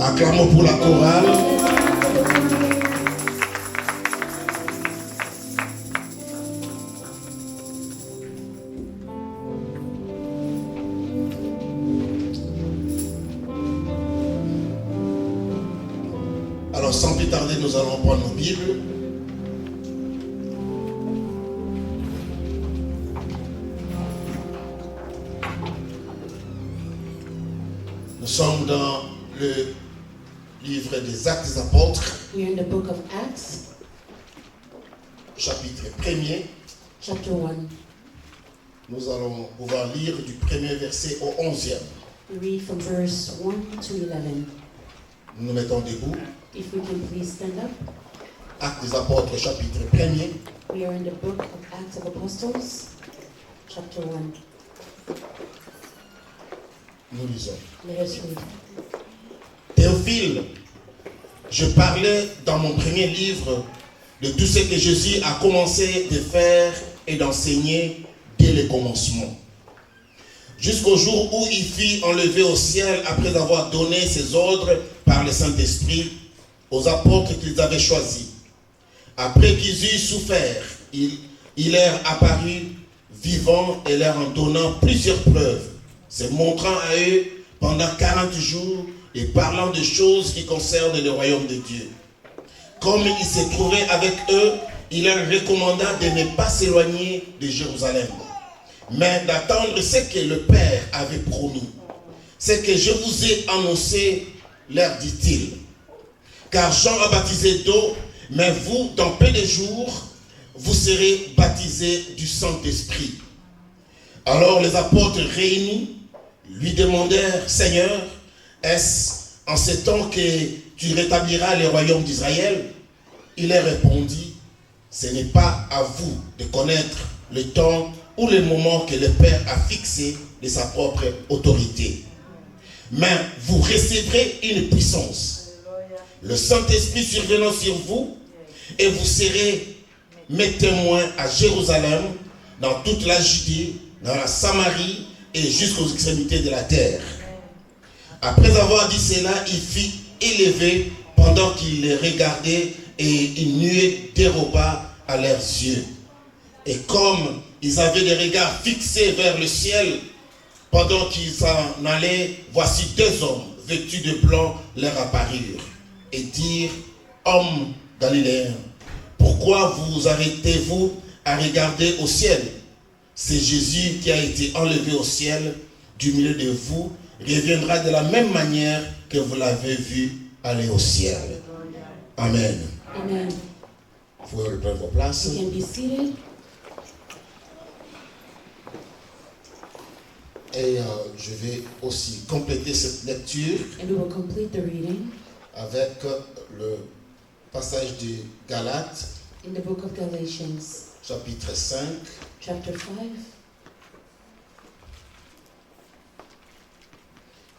Acclamons pour la chorale. Alors sans plus tarder, nous allons prendre nos Bibles. Nous sommes dans le livre des Actes des Apôtres, We are in the book of Acts, chapitre 1er. chapter 1. Nous allons pouvoir lire du premier verset au 11e. We read from verse 1 to 11. Nous nous mettons debout. If we can please stand up. Actes des Apôtres, chapitre 1er. We are in the book of Acts of Apostles, chapter 1. Nous lisons. Let us read. Théophile, je parlais dans mon premier livre de tout ce que Jésus a commencé de faire et d'enseigner dès le commencement, jusqu'au jour où il fut enlevé au ciel après avoir donné ses ordres par le Saint-Esprit aux apôtres qu'ils avaient choisis. Après qu'ils eurent souffert, il leur apparut vivant et leur en donnant plusieurs preuves, se montrant à eux pendant 40 jours et parlant de choses qui concernent le royaume de Dieu. Comme il se trouvait avec eux, il leur recommanda de ne pas s'éloigner de Jérusalem, mais d'attendre ce que le Père avait promis. Ce que je vous ai annoncé, leur dit-il. Car Jean a baptisé d'eau, mais vous, dans peu de jours, vous serez baptisés du Saint-Esprit. Alors les apôtres réunis lui demandèrent, Seigneur, est-ce en ce temps que tu rétabliras le royaume d'Israël? Il leur répondit, ce n'est pas à vous de connaître le temps ou le moment que le Père a fixé de sa propre autorité. Mais vous recevrez une puissance, le Saint-Esprit survenant sur vous, et vous serez mes témoins à Jérusalem, dans toute la Judée, dans la Samarie et jusqu'aux extrémités de la terre. Après avoir dit cela, il fut élevé pendant qu'il les regardait et une nuée déroba à leurs yeux. Et comme ils avaient des regards fixés vers le ciel, pendant qu'ils s'en allaient, voici deux hommes vêtus de blanc leur apparurent et dirent, hommes galiléens, pourquoi vous arrêtez-vous à regarder au ciel? C'est Jésus qui a été enlevé au ciel du milieu de vous, reviendra de la même manière que vous l'avez vu aller au ciel. Amen. Amen. Vous pouvez reprendre vos places. You can be seated. Et je vais aussi compléter cette lecture And we will complete the reading avec le passage de Galates, in the book of Galatians, chapitre 5, chapter 5,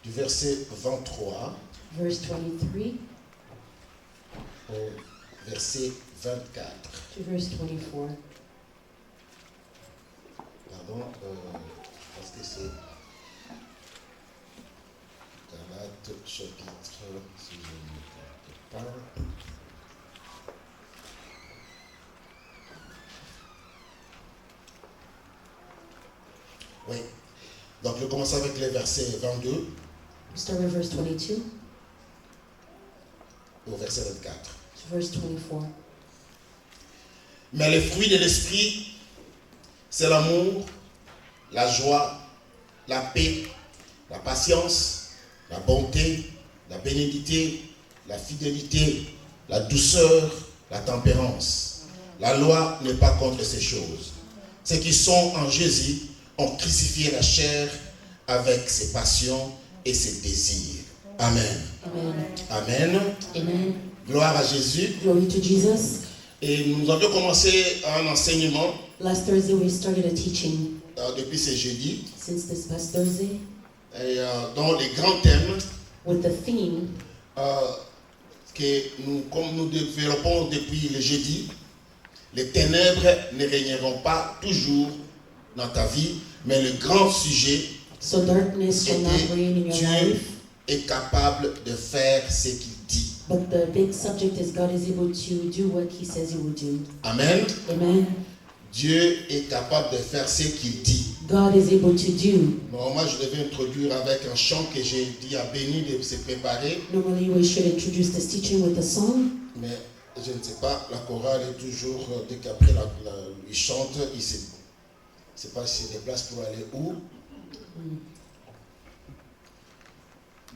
du verset 23 verse 23 au verset 24. to verse 24. Pardon, je pense que c'est Galates chapitre, si je ne me trompe pas. Oui. Donc, je commence avec les versets 22 We start with verse 22 au verset 24. to verse 24. Mais les fruits de l'esprit, c'est l'amour, la joie, la paix, la patience, la bonté, la bénignité, la fidélité, la douceur, la tempérance. La loi n'est pas contre ces choses. Ceux qui sont en Jésus ont crucifié la chair avec ses passions et ses désirs. Amen. Amen. Amen. Amen. Gloire à Jésus. Glory to Jesus. Et nous avions commencé un enseignement Last Thursday we started a teaching depuis ce jeudi, since this past Thursday et, dont les grands thèmes with the theme que nous, comme nous développons depuis le jeudi, les ténèbres ne régneront pas toujours dans ta vie, mais le grand sujet So darkness shall not reign in your Dieu life, est capable de faire ce qu'il dit. But the big subject is God is able to do what he says he will do. Amen. Amen. Dieu est capable de faire ce qu'il dit. God is able to do. Bon, moi, je devais introduire avec un chant que j'ai dit à Béni de se préparer. Normally we should introduce this teaching with a song, Mais je ne sais pas, la chorale est toujours, dès qu'après il chante, il ne sait pas s'il se déplace pour aller où.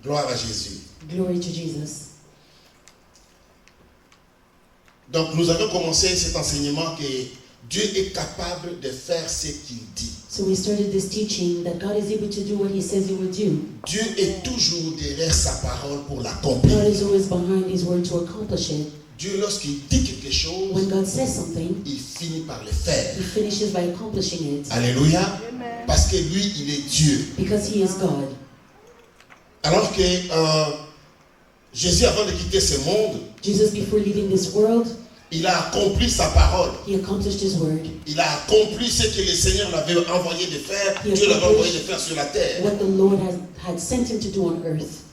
Gloire à Jésus. Glory to Jesus. Donc nous avons commencé cet enseignement que Dieu est capable de faire ce qu'il dit. So we started this teaching that God is able to do what he says he will do. Dieu est toujours derrière sa parole pour God l'accomplir. is always behind his word to accomplish it. Dieu, lorsqu'il dit quelque chose, When God says something, il finit par le faire. he finishes by accomplishing it Alléluia. Parce que lui, il est Dieu. because he is God. Alors que Jésus, avant de quitter ce monde, Jesus, before leaving this world, il a accompli sa parole. he accomplished his word. Il a accompli ce que le Seigneur l'avait envoyé de faire. Dieu l'avait envoyé de faire sur la terre. What the Lord had sent him to do on earth.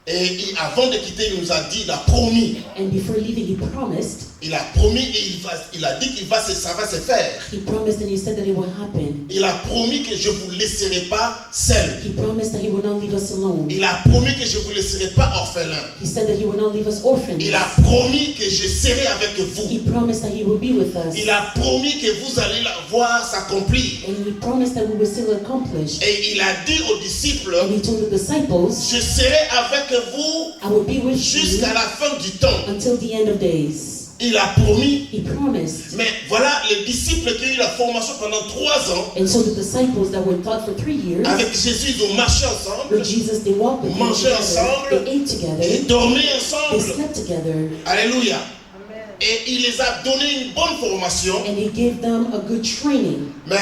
Et avant de quitter, il nous a dit, il a promis. And before leaving, he promised. Il a promis et il a dit ça va se faire. He promised and he said that it will happen. Il a promis que je ne vous laisserai pas seul. He promised that he will not leave us alone. Il a promis que je ne vous laisserai pas orphelin. He said that he will not leave us orphans. Il a promis que je serai avec He vous. promised that he will be with us. Il a promis que vous allez la voir s'accomplir. And he promised that we will still accomplish. Et il a dit aux disciples, And he told the disciples, je serai avec vous I will be with you jusqu'à la fin du temps. until the end of days. Il a promis. He promised. Mais voilà, les disciples qui ont eu la formation pendant 3 ans, And so the disciples that were taught for 3 years, avec Jésus, ils ont marché ensemble, with Jesus, they walked with him Manger together. ensemble. They ate et together. dormaient They ensemble. slept together. Alléluia. Et il les a donné une bonne formation. And he gave them a good training. Mais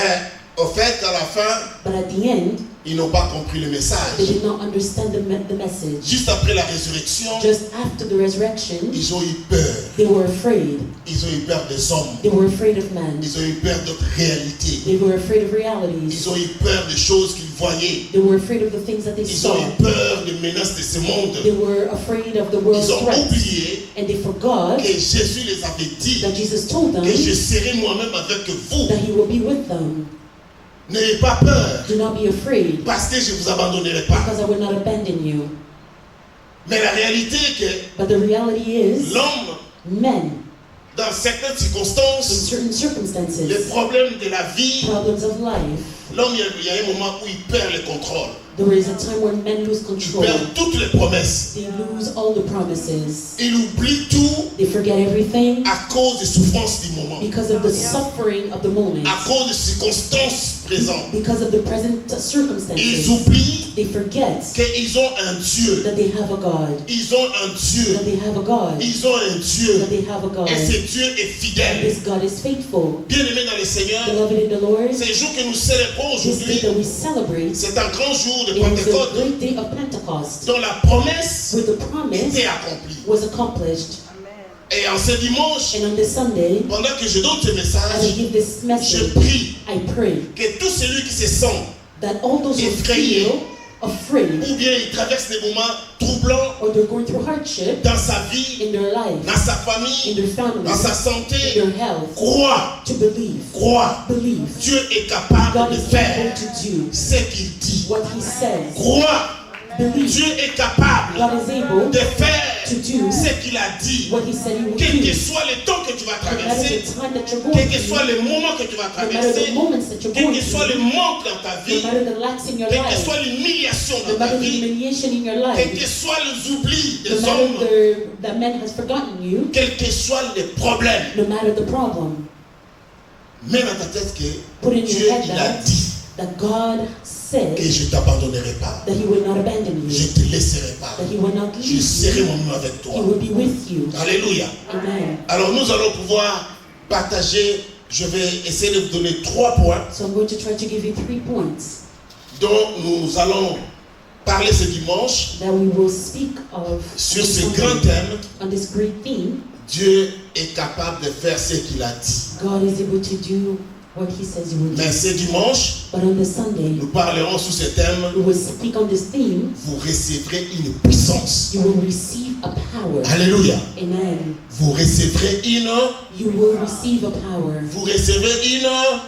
au fait, à la fin, But at the end, ils n'ont pas compris le they message. did not understand the message. Juste après la résurrection, Just after the resurrection, ils ont eu peur. they were afraid. Ils ont eu peur des hommes. They were afraid of man. Ils ont eu peur d'autres réalités. They were afraid of realities. Ils ont eu peur des choses qu'ils voyaient. They were afraid of the things that they Ils saw. ont eu peur des menaces de ce monde. They were afraid of the world's Ils ont threats. oublié And they forgot que Jésus les avait dit that Jesus told them que je serai moi-même avec vous. that he will be with them. N'ayez pas peur, Do not be afraid, parce que je ne vous abandonnerai pas. because I will not abandon you. Mais la réalité est que But the reality is, l'homme, men, dans certaines in circonstances, certain les circumstances, problèmes de la vie, problems of life, l'homme, il y a un moment où il perd le contrôle. there is a time when men lose Il control. perd toutes les promesses. They lose all the promises. Il oublie tout They forget everything à cause des souffrances du moment, because of the suffering of the moment, à cause des circonstances présentes. because of the present Ils circumstances. oublient They forget qu'ils ont un Dieu. that they have a God. Ils ont un Dieu. That they have a God. Ils ont un Dieu. That they have a God. Et ce Dieu est And fidèle. this God is faithful. Bien-aimés dans le Seigneur, Beloved in the Lord, ces jours que nous célébrons this day aujourd'hui, that we celebrate, c'est un grand jour de it is a Pentecôte great day of Pentecost, dont la promesse where the promise était accomplie. was accomplished. Et en ce dimanche, And on this Sunday, pendant que je donne ce as I message, give this je message, prie I pray que tout celui qui se sent that all those who Effrayé. feel afraid ou bien il traverse des moments troublants or they're going through hardship dans sa vie, in their life, dans sa in famille, their family, dans sa in santé, their health, crois, to believe. crois. Believe. Dieu est capable God de is faire able to do ce qu'il dit. what he says. Crois. Believe. Dieu est capable God is able de faire to do ce qu'il a dit. what he said he will Quel que do. soit le temps que tu vas No matter traverser, the time that you're going quel que soit through, le moment que tu vas no matter the traverser, moments that you're quel going que soit le through, manque dans ta no vie, matter the lacks in your quelle que life, soit l'humiliation no dans ta matter the vie, humiliation in your quels life, que soient les oublis no des matter hommes, that man has forgotten you, quels que soient les problèmes, no matter the problem, mets dans ta tête que put in Dieu your head il a dit that God que said je ne t'abandonnerai pas, that he will not abandon je you, ne te laisserai pas, that he will not je leave serai you, moi-même avec toi. he will be with you. Alléluia. Amen. Alors nous allons pouvoir partager, je vais essayer de vous donner 3 points So I'm going to try to give you 3 points dont nous allons parler ce dimanche that we will speak of sur ce grand thème. on this great theme. Dieu est capable de faire ce qu'il a dit. God is able to do what he says you will do. Mais ce dimanche, But on the Sunday, nous parlerons sous ce thème. we will speak on this theme. Vous recevrez une puissance. You will receive a power. Alléluia. Amen. Vous recevrez une. You will receive a power. Vous recevez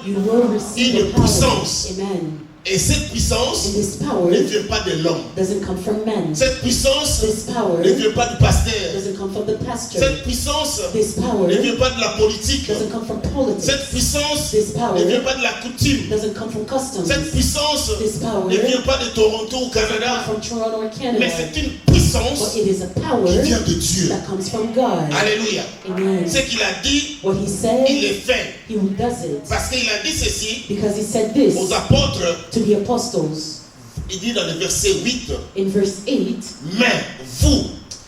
You will receive une a power. puissance. Amen. Et cette puissance And this power ne vient pas de l'homme. doesn't come from men. Cette puissance This power ne vient pas du pasteur. doesn't come from the pastor. Cette puissance This power ne vient pas de la politique. doesn't come from politics. Cette puissance This power ne vient pas de la coutume. doesn't come from customs. Cette puissance This power ne vient pas de Toronto ou doesn't Canada. come from Toronto or Mais Canada. c'est une puissance But it is a power qui vient de Dieu. that comes from God. Alléluia. Amen. Ce qu'il a dit, What he il said, le fait. he does it. Parce qu'il a dit ceci Because he said this aux apôtres. to the apostles Il dit dans le verset 8, in verse 8, mais vous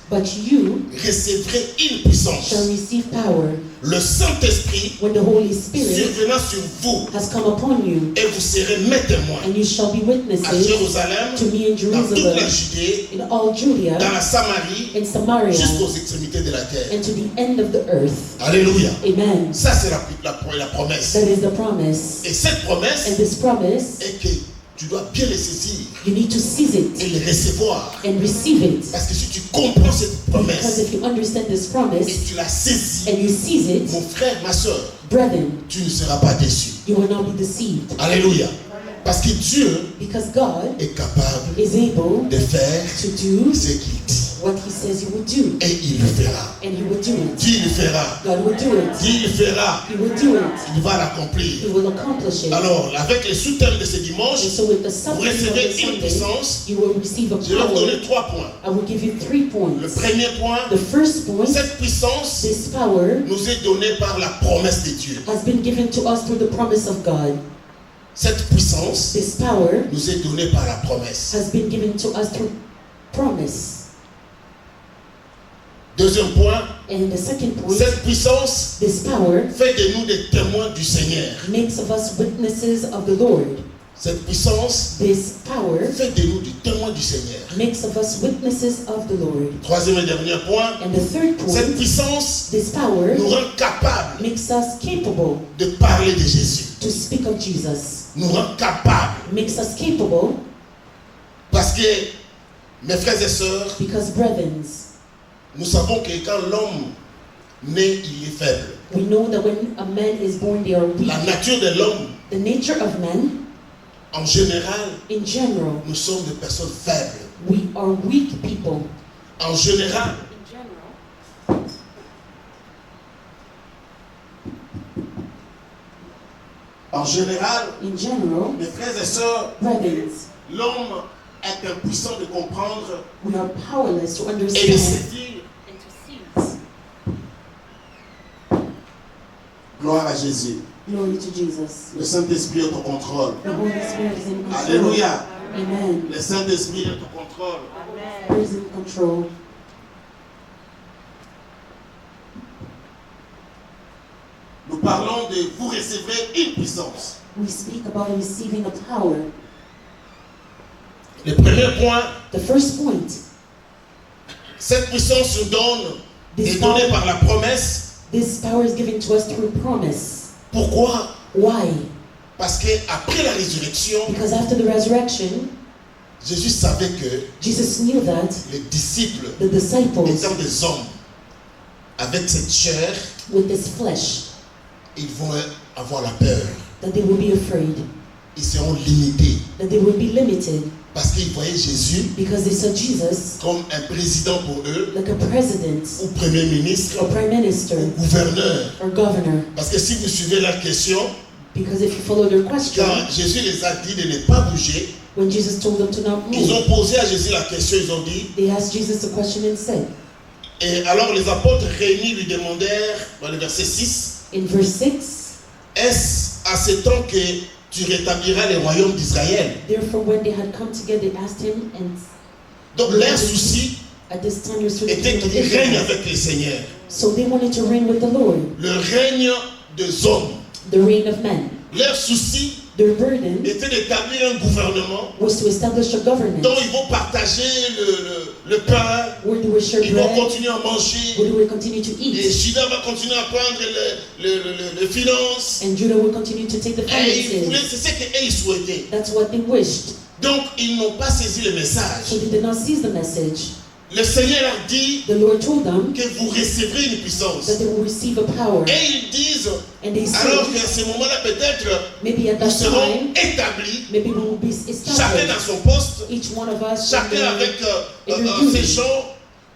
but you recevrez une puissance. shall receive power Le Saint-Esprit when the Holy Spirit survenant sur vous has come upon you, et vous serez mes témoins and you shall be à witnesses Jérusalem, to me in dans toute la Jerusalem, Judée, in all Judea, dans la Samarie, in Samaria, jusqu'aux extrémités de la terre. and to the end of the earth. Alléluia. Amen. Ça, c'est la promesse. That is the promise. Et cette promesse And this promise, est que tu dois bien le saisir you need to seize it et le recevoir. and receive it. Parce que si tu comprends cette Because promesse if you understand this et promise tu la saisis, and you seize it, mon frère, ma soeur, brethren, tu ne seras pas déçu. you will not be deceived. Alléluia. Parce que Dieu Because God est capable is able de faire to do ce qu'il dit. what he says he will do. Et il le fera. And he will do it. Dis, il le fera. God will do it. Dis, il le fera. He will do it. Il va l'accomplir. He will accomplish it. Alors, avec les sous-thèmes de ce And dimanche, so with the vous subject of recevez the une Sunday, puissance. you will receive a Je vais vous donner power. 3 points. I will give you 3 Le points. premier point, The first point, cette puissance this power nous est donnée par la promesse de Dieu. has been given to us through the promise of God. Cette puissance This power nous est donnée par la promesse. has been given to us through promise. Deuxième point, And the second point, cette puissance this power fait de nous des témoins du Seigneur. makes of us witnesses of the Lord. Cette puissance This power fait de nous des témoins du Seigneur. makes of us witnesses of the Lord. Troisième et dernier point, And the third cette point, puissance this power nous rend capables makes us capable de parler de Jésus. to speak of Jesus. Nous rend capables. Makes us capable Parce que, mes frères et sœurs, because, brethren, nous savons que quand l'homme naît, il est faible. we know that when a man is born, they are weak. La nature de l'homme, The nature of man, en général, in general, nous sommes des personnes faibles. we are weak people. En général, en général, In general, mes frères et sœurs, brethren, l'homme est impuissant de comprendre we are powerless to et de understand saisir. and to seize. Gloire à Jésus. Glory to Jesus. Le Saint-Esprit est au contrôle. The Holy Spirit is in control. Alléluia. Amen. Le Saint-Esprit est au contrôle. Spirit is in control. Nous parlons de vous recevrez une puissance. We speak about receiving a power. Le premier point, The first point, cette puissance nous donne, This est donnée power- par la promesse. this power is given to us through promise. Pourquoi? Why? Parce qu'après la résurrection, Because after the resurrection, Jésus savait que Jesus knew that les disciples, the disciples, étant des hommes, avec cette chair, with this flesh, ils vont avoir la peur. that they will be afraid, Ils seront limités. that they will be limited, Parce qu'ils voyaient Jésus because they saw Jesus comme un président pour eux, like a president, ou premier ministre, or prime minister, ou gouverneur. or governor. Parce que si vous suivez la question, Because if you follow their question, quand Jésus les a dit de ne pas bouger, when Jesus told them to not ils ont move, posé à Jésus la question, ils ont dit, they asked Jesus the question and said, et alors les apôtres réunis lui demandèrent, dans le verset 6, in verse 6, est-ce à ce temps que tu rétabliras le royaume d'Israël? therefore when they had come together, they asked him, and Donc leur souci at this time you're still était the qu'il king of règne Israel. avec le Seigneur. So they wanted to reign with the Lord, Le règne des hommes. the reign of men. Leur souci Their burden était d'établir un gouvernement was to establish a government dont ils vont partager le pain, Where they will share ils vont bread. continuer à manger. Where they will continue to Et eat. Judas va continuer à prendre les finances. And Judah will continue to take the Et ils voulaient, finances. c'est ce qu'ils souhaitaient. That's what they wished. Donc, ils n'ont pas saisi le message. So they did not seize the message. Le Seigneur leur dit The Lord told them que vous recevrez une puissance. that they will receive a power. Et ils disent, And they alors said, qu'à ce moment-là, peut-être, maybe at nous that serons time, établis, maybe we will be chacun dans established. son poste, Each one of us chacun avec ses gens,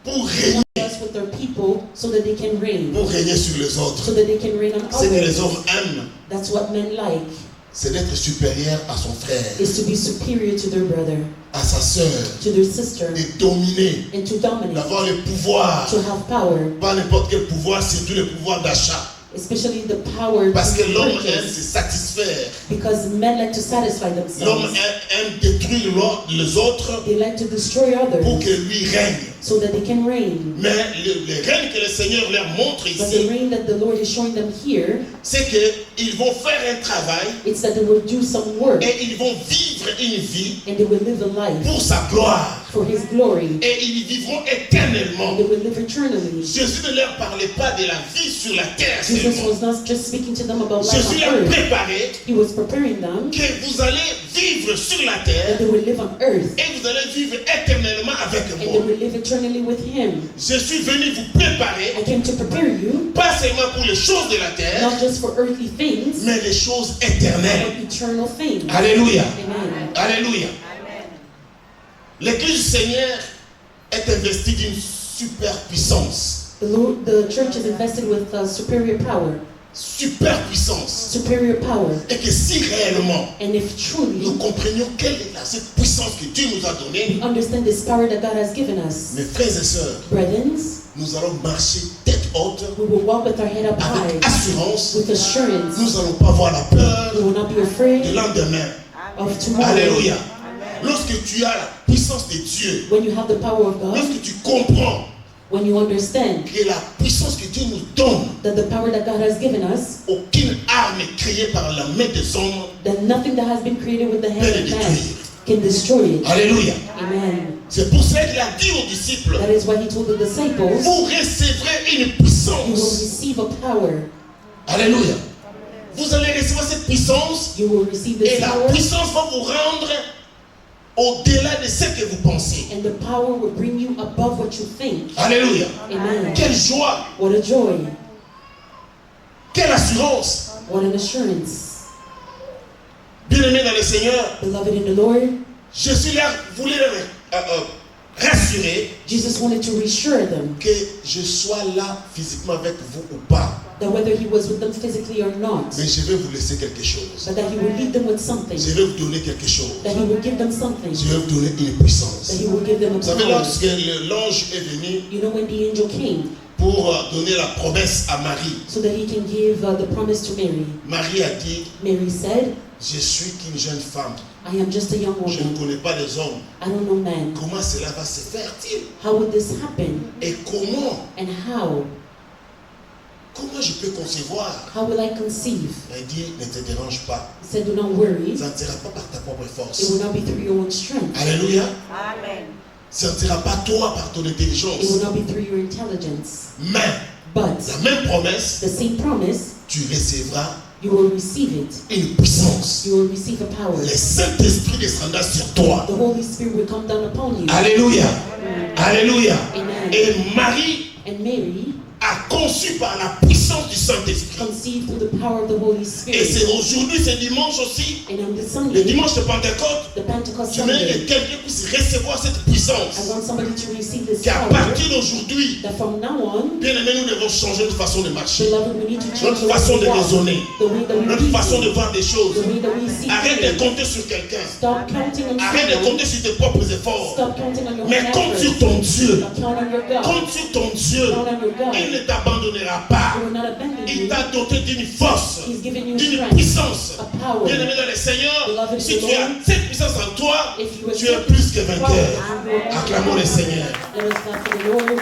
pour régner, with their people so that they can reign. pour régner sur les autres. So that they can reign on Ce que les others. hommes aiment, That's what men like, c'est d'être supérieur à son frère, is to be superior to their brother, à sa sœur, to their sister, de dominer, and to dominate, d'avoir le pouvoir, to have power, pas n'importe quel pouvoir, surtout le pouvoir d'achat. especially the power Parce que to l'homme aime purchase, se satisfaire. because men like to satisfy L'homme themselves. aime détruire les autres They like to destroy pour others que lui règne. so that they can reign. Mais le règne que le Seigneur leur montre But the ici, reign that the Lord is showing them here, c'est qu'ils vont faire un travail it's that they will do some work et ils vont vivre une vie and they will live a life pour sa gloire. for His glory, Et ils vivront and éternellement. they will live eternally. Jésus ne leur parlait pas de la vie sur la terre Jesus seulement. was not just speaking to them about life Jésus on leur earth. préparait He was preparing them que vous allez vivre sur la that terre they will live on earth et vous allez vivre éternellement avec and they moi. will live eternally with Him. Je suis venu vous préparer, I came to prepare you, pas seulement pour les choses de la terre, not just for earthly things, mais les choses but éternelles. eternal things. Alléluia. Amen. Alléluia. L'Église du Seigneur est investie d'une super puissance. The church is invested with superior power. Super puissance. Superior power. Et que si réellement And if truly nous comprenions quelle est cette puissance que Dieu nous a donnée, we understand this power that God has given us, mes frères et sœurs, brethren, nous allons marcher tête haute, we will walk with our head up avec high, assurance. with assurance. Nous n'allons pas avoir la peur We will not be du afraid lendemain. of tomorrow. Alléluia. Lorsque tu as la puissance de Dieu, When you have the power of God, lorsque tu comprends when you understand que la puissance que Dieu nous donne, that the power that God has given us, aucune arme créée par la main des hommes that nothing that has been created with the peut hand le of man détruire. can destroy it. Alléluia. Amen. C'est pour cela qu'il a dit aux disciples, That is why He told the disciples, vous recevrez une you will puissance. receive a power. Alléluia. Vous allez recevoir cette puissance You will receive et this la power, puissance va vous rendre au-delà de ce que vous pensez. and the power will bring you above what you think. Alléluia. Amen. Quelle joie, What a joy. quelle assurance. What an assurance. Bien-aimés dans le Seigneur, Beloved in the Lord, Jésus voulait leur rassurer Jesus wanted to reassure them que je sois là physiquement avec vous ou pas. that whether He was with them physically or not, Mais je vais vous laisser quelque chose. but that He would lead them with something, Je vais vous donner quelque chose. that He would give them something, Je vais vous donner une puissance. that He would give them a Vous savez, power. lorsque l'ange est venu You know, when the angel came pour donner la promesse à Marie, so that he can give the promise to Mary, Marie a dit, Mary said, je suis qu'une jeune femme. I am just a young Je ne woman. connais pas les hommes. I don't know man. Comment cela va se faire-t-il? How would this happen? Et comment And how? je peux concevoir? How will I conceive? Elle dit, ne te dérange pas. He said, do not worry. Ça ne sera pas par ta propre It force. will not be through your own strength. Alléluia. Amen. Ça ne sera pas toi par ton It intelligence. will not be through your intelligence. Mais But la même promesse, the same promise, tu recevras you will receive it. une puissance. You will receive a power. Le Saint-Esprit descendra sur toi. The Holy Spirit will come down upon you. Alléluia. Alléluia. Amen. Et Marie And Mary a conçu par la puissance du Saint-Esprit. conceived through the power of the Holy Et Spirit. c'est aujourd'hui, c'est dimanche aussi, And on this le Sunday, dimanche de Pentecôte, the Pentecost je veux que Sunday, quelqu'un puisse recevoir cette I puissance. want somebody to receive this Qu'à power. partir d'aujourd'hui, That from now on, bien aimé, nous devons changer notre façon de marcher, beloved, we need to change notre the way façon we de walk, raisonner, the way that we notre façon de reason, voir des choses. the way that we see Arrête de things. compter sur quelqu'un. Stop counting on Arrête de someone. compter sur tes propres efforts. Stop counting on your Mais own compte sur efforts. ton Dieu. Count on your God. Compte sur ton Dieu. Count on your God. Il ne t'abandonnera pas. He will not abandon Il you. t'a doté d'une force, He's given you d'une strength, puissance. a power. Bien-aimé dans le Seigneur, Beloved si in the tu as Lord, cette puissance en toi, If you tu es accept plus que this vainqueur. power, Acclamons le Seigneur. let us clap for the Lord.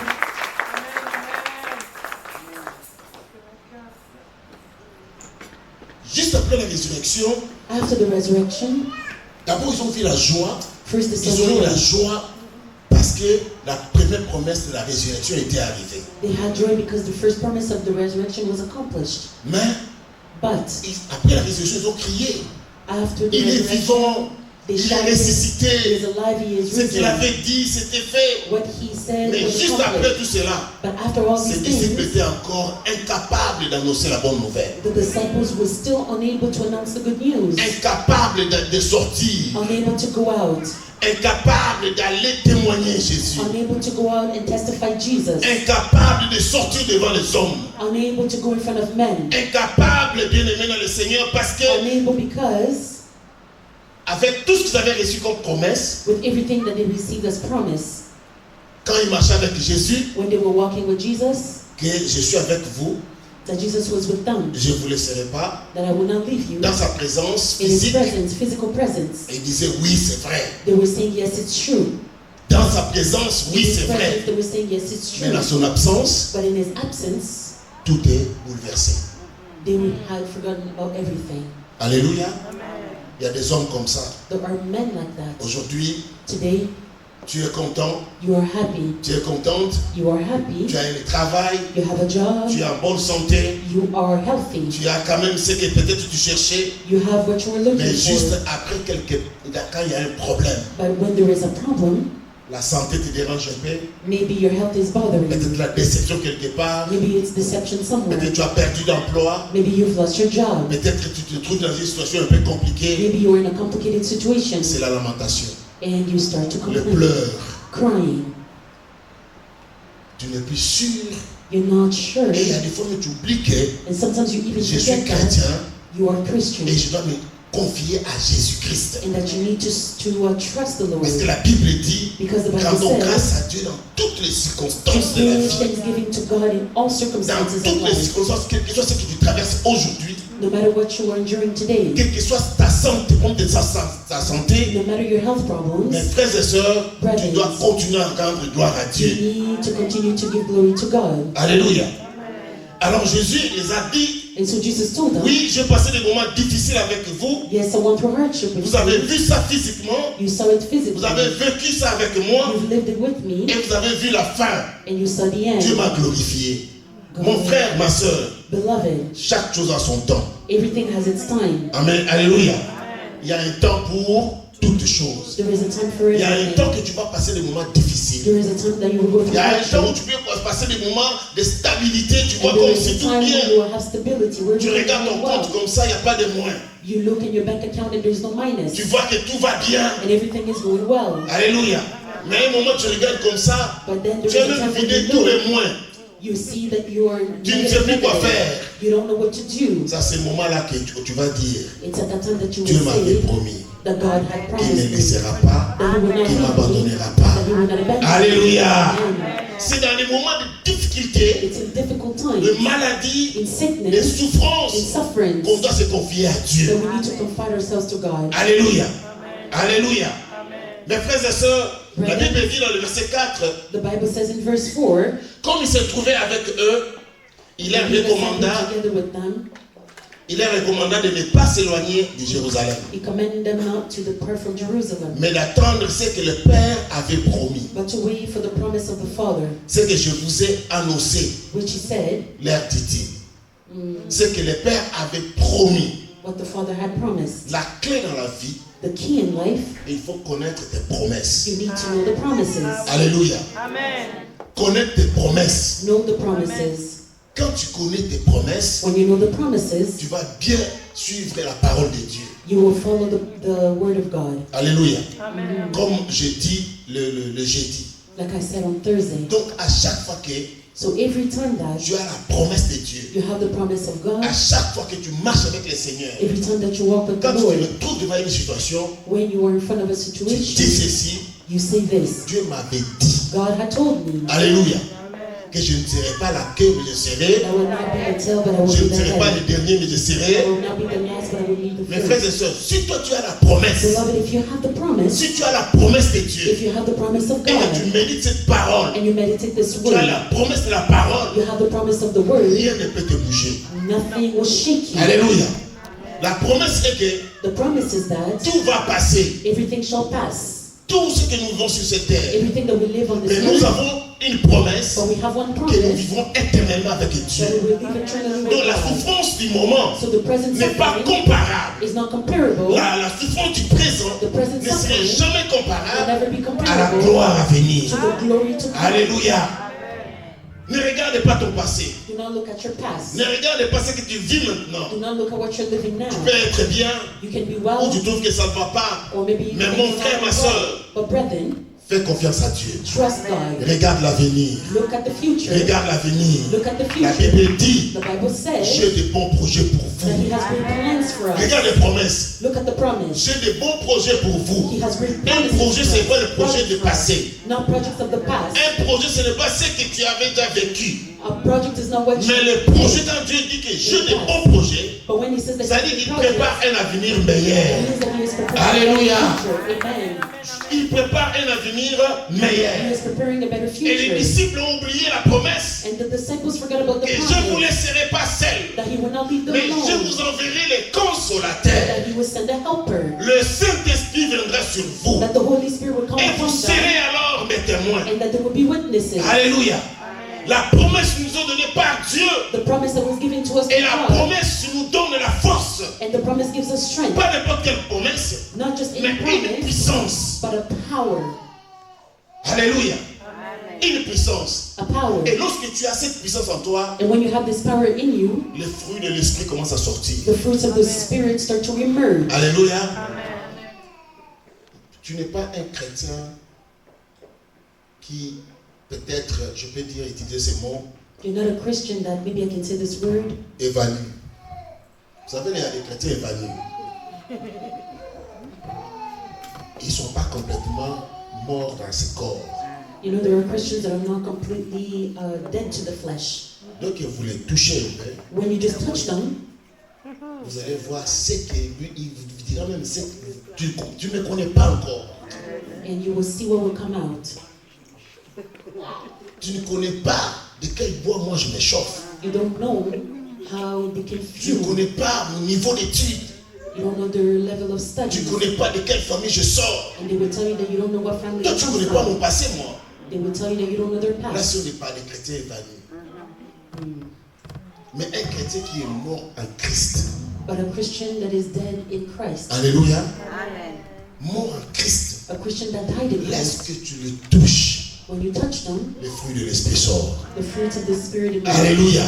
Juste après la résurrection, After the resurrection, d'abord ils ont vu la joie. first they Ils ont eu saw la joy joie parce que la première promesse de la résurrection était arrivée. They had joy because the first promise of the resurrection was accomplished. Mais But après la résurrection, ils ont crié. after the Il est resurrection, vivant, they il est shouted, "He ressuscité. is alive, he is Ce qu'il risen." avait dit, c'était fait. What he said Mais was juste après accomplished. tout cela, But after all ces these disciples things, étaient encore incapables d'annoncer la bonne nouvelle. the disciples were still unable to announce the good news, Incapables de sortir. unable to go out, Incapables d'aller témoigner Jésus. unable to go out and testify Jesus, Incapables de sortir devant les hommes. unable to go in front of men, Incapables, bien aimés dans le Seigneur, parce que unable because avec tout ce qu'ils avaient reçu comme promesse, with everything that they received as promise, quand ils marchaient avec Jésus, when they were walking with Jesus, que je suis avec vous, that Jesus was with them, je ne vous laisserai pas. that I will not leave you. Dans sa présence In his physique, presence, physical presence, il disait oui, c'est vrai. they were saying yes, it's true. Dans sa présence, In oui, his c'est vrai. presence, they were saying yes, it's Mais true. dans son absence, But in his absence, tout est bouleversé. they had forgotten about everything. Alléluia. Il y a des hommes comme ça. There are men like that. Aujourd'hui, Today, tu es content, you are happy. tu es contente, You are happy. tu as un travail, You have a job. tu es en bonne santé, You are healthy. tu as quand même ce que peut-être tu cherchais, You have what you were looking mais juste for. après quand il y a un problème, But when there is a problem, la santé te dérange un peu, maybe your health is bothering peut-être you. la déception quelque part, Maybe it's deception somewhere. peut-être tu as perdu d'emploi, Maybe you've lost your job. peut-être que tu te trouves dans une situation un peu compliquée, Maybe you're in a complicated situation c'est la lamentation, and you start to le complain, pleur, crying. tu n'es plus sûr, You're not sure. et il y a des fois où tu oublies que And sometimes you even je suis forget that chrétien you are Christian et je dois me confier à Jésus-Christ. and that you need to trust the Lord. Parce que la Bible dit, Because the Bible rendons says, grâce à Dieu dans toutes les to circonstances de la give vie. thanksgiving to God in all Dans circumstances of toutes les life. circonstances, quel que soit ce que tu traverses aujourd'hui, No matter what you are enduring today, quelle que soit ta santé, ta santé, no matter your health mes problems, frères et sœurs, tu dois continuer à rendre gloire à you Dieu. need to continue to give glory to God. Alléluia. Alors Jésus les a dit, And so Jesus told them, oui, j'ai passé des moments difficiles avec vous. yes, I went through hardship with Vous avez you. vu ça physiquement, You saw it vous physically. avez vécu ça avec moi, You've lived it with me, et vous avez vu la fin. and you saw the Dieu end. m'a glorifié. Mon frère, ma soeur, Beloved, chaque chose a son temps. everything has its time. Amen. Alléluia. Il y a un temps pour toutes choses. There is a time for Il y a un everything. temps que tu vas passer des moments difficiles. There is a time that you will go Il through y a un temps où hardship. tu peux passer des moments de stabilité. Tu vois And comme there is c'est a tout time bien. when you will have stability, where Tu you regardes ton will compte well. comme ça, il n'y a pas de moins. You look in your bank account and there's no minus. Tu vois que tout va bien. And everything is going well. Alléluia. Mais à un moment, tu regardes comme ça. But then there Tu as is a même time when vidé you tous look, les moins. you see that you are Tu ne sais plus quoi faire. You don't know what to do. C'est à ce moment-là que tu vas dire, It's at that time that you Dieu will m'avait say promis that God had qu'il ne promised me, laissera pas, that He will not qu'il ne leave me, m'abandonnera pas. that He will not abandon me. Alléluia. Amen. C'est dans les moments de difficulté, It's in difficult de times, maladie, in de sickness, souffrance in suffering, qu'on doit se confier à that Dieu. we need to confide ourselves to God. Alléluia. Alléluia. Mes frères et sœurs, la Bible dit dans le verset 4, The Bible says in verse 4, comme il se trouvait avec eux, il leur He was recommanda, together with them. de ne pas s'éloigner de Jérusalem, He commanded them not to depart from Jerusalem, mais d'attendre ce que le Père avait promis, but to wait for the promise of the Father, ce que je vous ai annoncé, which He said, leur dit-il. Ce que le Père avait promis. what the Father had promised. La clé dans la vie, The key in life, il faut connaître tes promesses. you need to know the promises. Alléluia. Connaître tes promesses. Know the promises. Quand tu connais tes promesses, When you know the promises, tu vas bien suivre la parole de Dieu. you will follow the word of God. Alléluia. Comme je dis le jeudi. Like I said on Thursday. Donc à chaque fois que So every time that tu as la promesse de Dieu, you have the promise of God, à chaque fois que tu marches avec le Seigneur, every time that you walk with the quand tu Lord, te trouves devant une situation, when you are in front of a tu dis situation, ceci, you say this. Dieu m'avait dit, God had told me alléluia, que je ne serai pas la queue, mais je serai, I will not be the tail, but I will je be ne the serai pas head. le dernier, mais je I serai. will not be the last, but I will be the Mes frères first. et sœurs, si toi tu as la promesse, Beloved, if you have the promise, si tu as la promesse de Dieu, if you have the promise of et que tu God, médites cette parole, and you meditate this tu as word, la promesse de la parole, you have the promise of the word, rien ne peut te bouger. nothing will shake you. Alléluia. La promesse est que The promise is that tout va passer. everything shall pass. tout ce que nous vivons sur cette terre. everything that we live on this Mais nous earth, avons une promesse but we have one que nous promise vivrons éternellement avec that Dieu. we will live eternally with Donc la God. souffrance du moment So the present n'est pas suffering comparable. is not comparable, La souffrance du présent The present ne serait suffering jamais will comparable never be à la comparable gloire à venir. to the glory to come. Alléluia. Ne regarde pas ton passé. Do not look at your past. Ne regarde pas ce que tu vis maintenant. Do not look at what you're living now. Tu peux être bien You can be ou well, tu trouves que ça ne va pas. or maybe you Mais think mon you're frère, not ma well. soeur, But brethren, fais confiance à Dieu. trust God. Regarde l'avenir. Look at the future. Regarde l'avenir. Look at the La future. Bible dit, The Bible says j'ai de bons projets pour that He vous. has great plans for us. Regarde les promesses. Look at the promise. J'ai de bons projets pour vous. He has great Un promises projet, for ce us. n'est pas le projet du Projects for us. passé. Not projects of the past. Un projet, ce n'est pas ce que tu avais déjà vécu. A project is not what you Mais le projet, quand Dieu dit que j'ai de bons projets, But when He says that ça dit He qu'il projects, prépare un avenir meilleur. it means that He is preparing Alléluia. a better future. Amen. Il prépare un avenir He meilleur. is preparing a better Et les future. disciples ont oublié la promesse. And the disciples forgot about the Et je ne vous promise laisserai pas seuls, that He will not leave them mais je alone, vous enverrai les consolateurs. that He will send a helper, Le Saint-Esprit viendra sur vous. that the Holy Spirit will come Et vous upon them, serez alors mes témoins. and that there will be witnesses. Alléluia. La promesse nous est donnée par Dieu. The promise that was given to us Et by la God, promesse nous donne la force. and the promise gives us strength, Pas n'importe quelle promesse, not just mais any une promise, puissance. but a power. Alléluia. Une puissance. A power. Et lorsque tu as cette puissance en toi, And when you have this power in you, les fruits de l'esprit commencent à sortir. the fruits of the Spirit start to emerge. Alléluia. Tu n'es pas un chrétien qui, peut-être, je peux dire, utiliser ces mots, You're not a Christian that, maybe I can say this word, évanoui. Vous savez, il y a des chrétiens évanouis. Ils ne sont pas complètement morts dans ce corps. you know, there are Christians that are not completely dead to the flesh. Donc, vous les touchez un peu, When you just touch them, vous allez voir ce que lui, il vous dira même ce que tu ne connais pas encore. and you will see what will come out. Tu ne connais pas de quel bois moi je m'échauffe. You don't know how they can Tu ne feel. connais pas mon niveau d'études. You don't know their level of Tu study. ne connais pas de quelle famille je sors. And they will tell you that you don't know what family Toi, you tu ne come connais pas mon from. passé, moi. They will tell you that you don't know their Là, past. si on n'est pas des chrétiens évanouis. Mais un chrétien qui est mort en Christ. But a Christian that is dead in Christ, Alléluia. Mort en Christ. a Christian that died in Laisse Christ, que tu les touches. when you touch them, Les fruits de l'esprit sortent. the fruits of the Spirit emerge. Alléluia.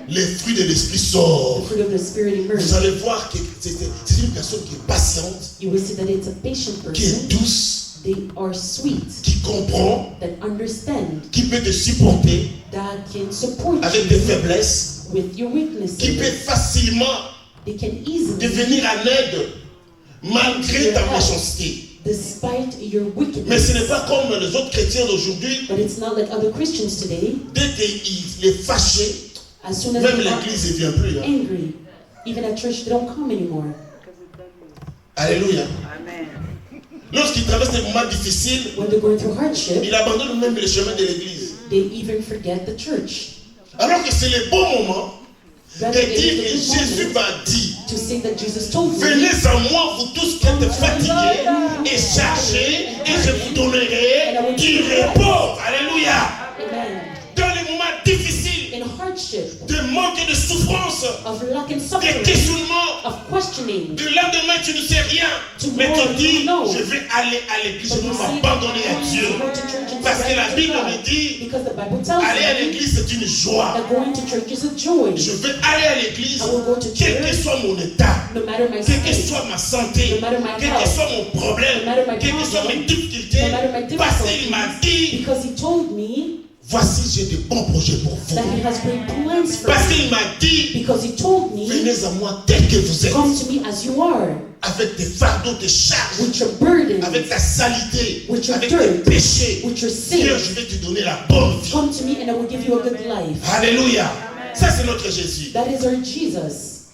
Les fruits de l'esprit The sortent. fruit of the Spirit Vous emerge. allez voir que c'est une personne qui est patiente, You will see that it's a patient qui est person. douce, They are sweet, qui comprend, that understand, qui peut te supporter that can support avec tes you faiblesses, with your qui weaknesses. peut facilement They can easily, devenir en aide malgré ta méchanceté. despite your Mais ce wickedness. n'est pas comme les autres chrétiens d'aujourd'hui. But it's not like other Christians today. Dès qu'il est fâché, As soon as même they are l'église ne vient plus. Hein. angry, even at church, they don't come anymore. Alléluia. Lorsqu'il traverse des moments difficiles, When they're going through hardship, il abandonne même le chemin de l'église. they even forget the church. Alors que c'est le bon moment Rather de than dire use que the good Jésus moment m'a dit, to say that Jesus told me, venez à moi, vous tous qui êtes fatigués et chargés, et je vous donnerai du repos. Alléluia. Amen. Dans les moments difficiles, In hardship, de manque et de souffrance, of lack and de suffering, questionnement, of questioning, de lendemain tu ne sais rien, mais tu dis, je vais aller à l'église, je vais m'abandonner à Dieu. go to church and Parce que la surrender to Bible God. me dit, Because the Bible tells aller à me l'église c'est une joie. that going to church is a joy. Je vais aller à l'église, I will go to quel que church, soit mon état, no matter my quelle que state, soit ma santé, no matter my quel que health, soit mon problème, no matter my quelles que soient problem, mes difficultés, no matter my parce qu'il m'a difficulties, dit, because He told me voici j'ai de bons projets pour that vous. He has great plans for Parce me. qu'il m'a dit, Because He told me, venez à moi tel que vous êtes, come to me as you are, avec tes fardeaux, tes charges, with your burdens, avec ta salité, with your avec tes dirt, péchés. with your Seigneur, sins. je vais te donner la bonne vie. Come to me and I will give you a good life. Alléluia. Ça, c'est notre Jésus. That is our Jesus.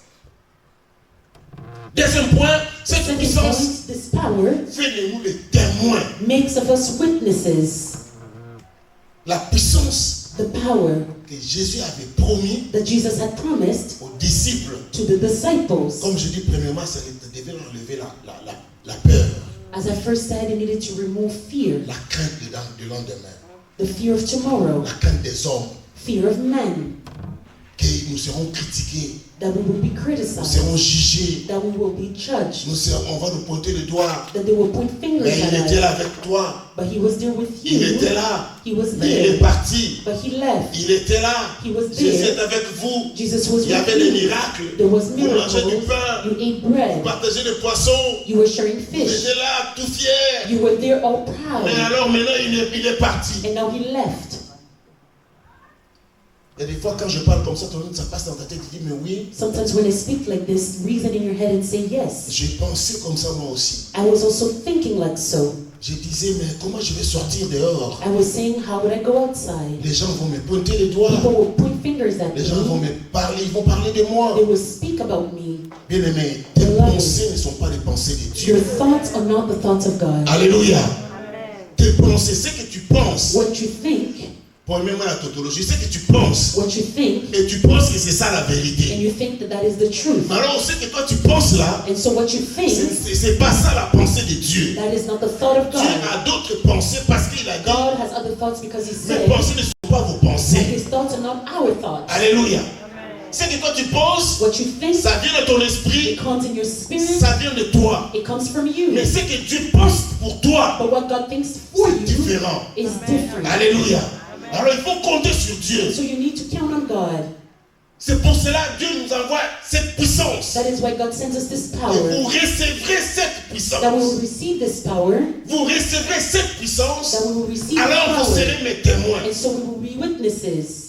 Deuxième point, cette Second puissance point, this power fait de nous les témoins. makes of us witnesses. La puissance The power que Jésus avait promis that Jesus had promised aux disciples. to the disciples. Comme je dis, premièrement, ça devait enlever la peur. As I first said, it needed to remove fear. La crainte du lendemain. The fear of tomorrow. La crainte des hommes. Fear of men. Que nous serons critiqués. That we will be Nous criticized. serons jugés. That we will be judged. On va nous pointer le doigt. That they will point fingers Mais at il était us. là avec toi. But he was there with Il you. était là. He was Mais il est there. parti. But he left. Il était là. He was Jésus there. est avec vous. Jesus was Il y avait with des you. miracles. There was Vous mangez du miracles. pain. You ate Vous bread. partagez des poissons. You were sharing Vous fish. étiez là, tout fier. You were there all Mais proud. alors maintenant, il est parti. And now he left. Et des fois, quand je parle comme ça, ça passe dans ta tête. Tu dis, mais oui, Sometimes when I speak like this, reason in your head and say yes. j'ai pensé comme ça moi aussi. I was also thinking like so. Je disais, mais comment je vais sortir dehors? I was saying, how would I go outside? Les gens vont me pointer les doigts. People will point fingers at Les gens vont me. me parler, ils vont parler de moi. They will speak about me. Bien aimé, tes pensées ne sont pas les pensées de Dieu. Your thoughts are not the thoughts of God. Alléluia. Tes pensées, c'est que tu penses. What you think, Premièrement, la tautologie, c'est que tu penses. what you think, Et tu penses que c'est ça la and vérité. you think that that is the truth. Mais alors, c'est que toi, tu penses là, And so what you think, c'est pas ça la pensée de Dieu. that is not the thought of Dieu God. a d'autres pensées parce qu'il a dit, God has other thoughts because he mes said pensées ne sont pas vos that pensées. his thoughts are not our thoughts. Alléluia. C'est que toi, tu penses, What you think, ça vient de ton esprit, it comes in your spirit, ça vient de toi. it comes from you. Mais c'est que Dieu pense pour toi, But what God thinks for c'est you différent. is different. Alléluia. Alors il faut compter sur Dieu. So you need to count on God. C'est pour cela que Dieu nous envoie cette puissance. That is why God sends us this Et power. vous recevrez cette That we puissance. will receive this power. Vous recevrez cette puissance. That we will receive Alors vous power. serez mes témoins. And so we will be witnesses.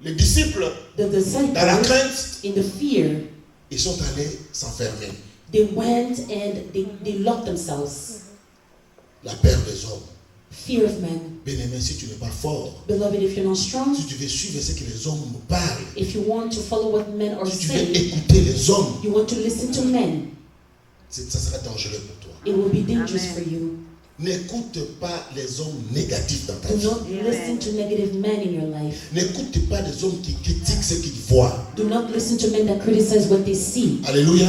Les disciples, The dans la disciples, crainte, in the fear, ils sont allés s'enfermer. they went and they locked themselves. La peur des hommes. Fear of men. Bien-aimé, si tu n'es pas fort, Beloved, if you're not strong, si tu veux suivre ce que les hommes nous parlent, if you want to follow what men are si tu veux saying, écouter les hommes, you want to listen to men, ça sera dangereux pour toi. it will be dangerous for you. N'écoute pas les hommes négatifs dans ta Do vie. not listen to negative men in your life. N'écoute pas les hommes qui critiquent ce qu'ils voient. Do not listen to men that criticize what they see. Alléluia.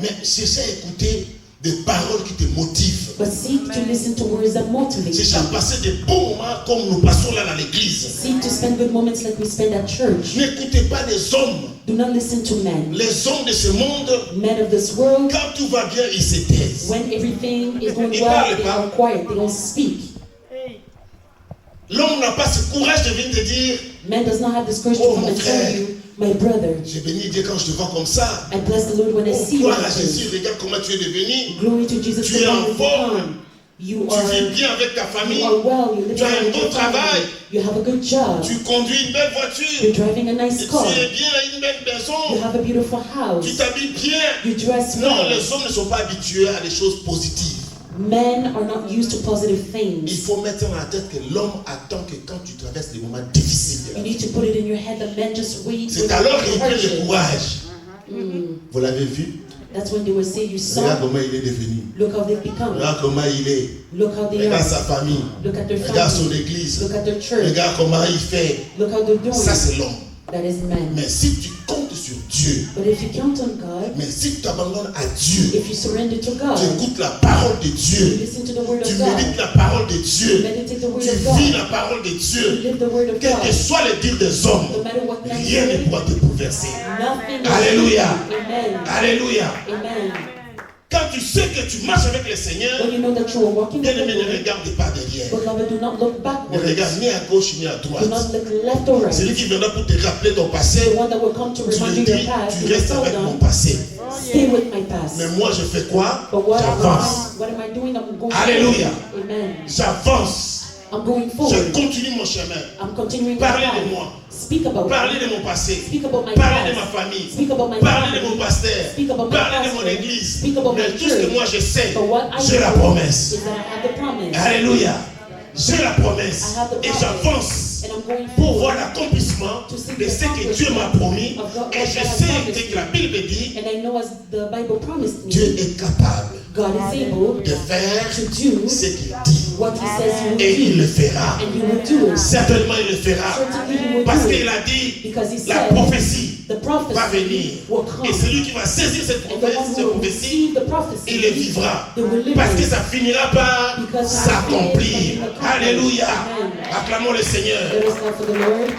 Mais cherche à écouter des paroles qui te motivent. But seek to listen to words that motivate Cherche à you. passer des bons moments comme nous passons là dans l'église. Seek to spend good moments like we spend at church. N'écoutez pas des hommes. Do not listen to men. Les hommes de ce monde, Men of this world, quand tout va bien, ils se taisent. when everything is going Ils well, parlent they pas. are quiet, they don't speak. L'homme n'a pas ce courage de venir te dire, Man does not have this courage to Oh, come mon and frère. tell you, my brother, j'ai béni Dieu quand je te vois comme ça. I bless the Lord when I Oh, see you gloire à like Jésus, this. regarde comment tu es devenu. Glory to Jesus, Tu es en the Lord forme. become. You Tu vis are bien avec ta You famille. are well, you live Tu as well un with bon your travail. family. You have a good job. Tu conduis une belle You're voiture. driving a Et nice tu car. es bien à une belle You maison. have a beautiful house. Tu t'habilles bien. You dress Non, well. les hommes ne sont pas habitués à des choses positives. Men are not used to positive Il things. faut mettre dans la tête que l'homme attend que quand tu traverses des moments difficiles de la You vie, need to put it in your head that men just wait. c'est alors qu'il prend le hardship. courage. Mm. Vous l'avez vu? That's when they will say, you Regarde saw, comment il est devenu. look how they've become. Regarde comment il est. Look how they Regarde are. sa famille. Look at their Regarde son family. église. Look at their church. Regarde comment il fait. Look how they're doing. Ça, c'est l'homme. That is men. Mais si tu comptes sur Dieu, But if you count on God, mais si tu t'abandonnes à Dieu, if you surrender to tu God, écoutes la parole de you Dieu, listen to the word tu of médites God, la parole de you Dieu, meditate the word tu of vis God, la parole de you Dieu, live the word of quel que God, soit le dire des hommes, no matter what men rien ne say, pourra te bouleverser. nothing is. Alléluia. Amen. Alléluia. Amen. Quand tu sais que tu marches avec le Seigneur, When you know that you are walking with bien-aimé, the ne Lord, regarde pas derrière. beloved, do not look Ne backwards. regarde ni à gauche ni à Do droite. not look left or Celui right. qui viendra pour te rappeler ton The passé, one that will come to tu remind lui you your dis, past, tu you will restes tell avec mon them, passé. stay with my past. Mais moi, je fais quoi? But what J'avance. am I doing? I'm going Alléluia. forward. Amen. J'avance. I'm going Je forward. continue mon chemin. I'm continuing my Parlez de path. moi. Speak about Parlez it. de mon passé. Speak about my Parlez de ma past. famille. Speak about my Parlez de mon family. pasteur. Speak about my Parlez de mon pastor. église. Speak about Mais my tout ce que church. moi je sais, But what I j'ai la know promesse. is that I have the promise. Alléluia. J'ai la promesse. I have the Et promise. j'avance. And I'm going pour forward voir l'accomplissement to see de the ce que Dieu m'a promis. of God, Et what je God has sais promised ce que la Bible dit, And I know as the Bible promised me, Dieu est capable God is able de faire to do ce qu'il dit. what He says He will Et il do. le fera. And He will do it. Certainement, il le fera. Certainly He will Parce do qu'il it. a dit, Because He la said prophétie the va prophecy venir. will come. Et celui qui va saisir cette And the one prophétie, who will receive the prophecy, il le vivra. they will live Parce que it. ça finira par Because s'accomplir. it will accomplish. Alléluia. Amen. Acclamons le Seigneur. Let us clap for the Lord.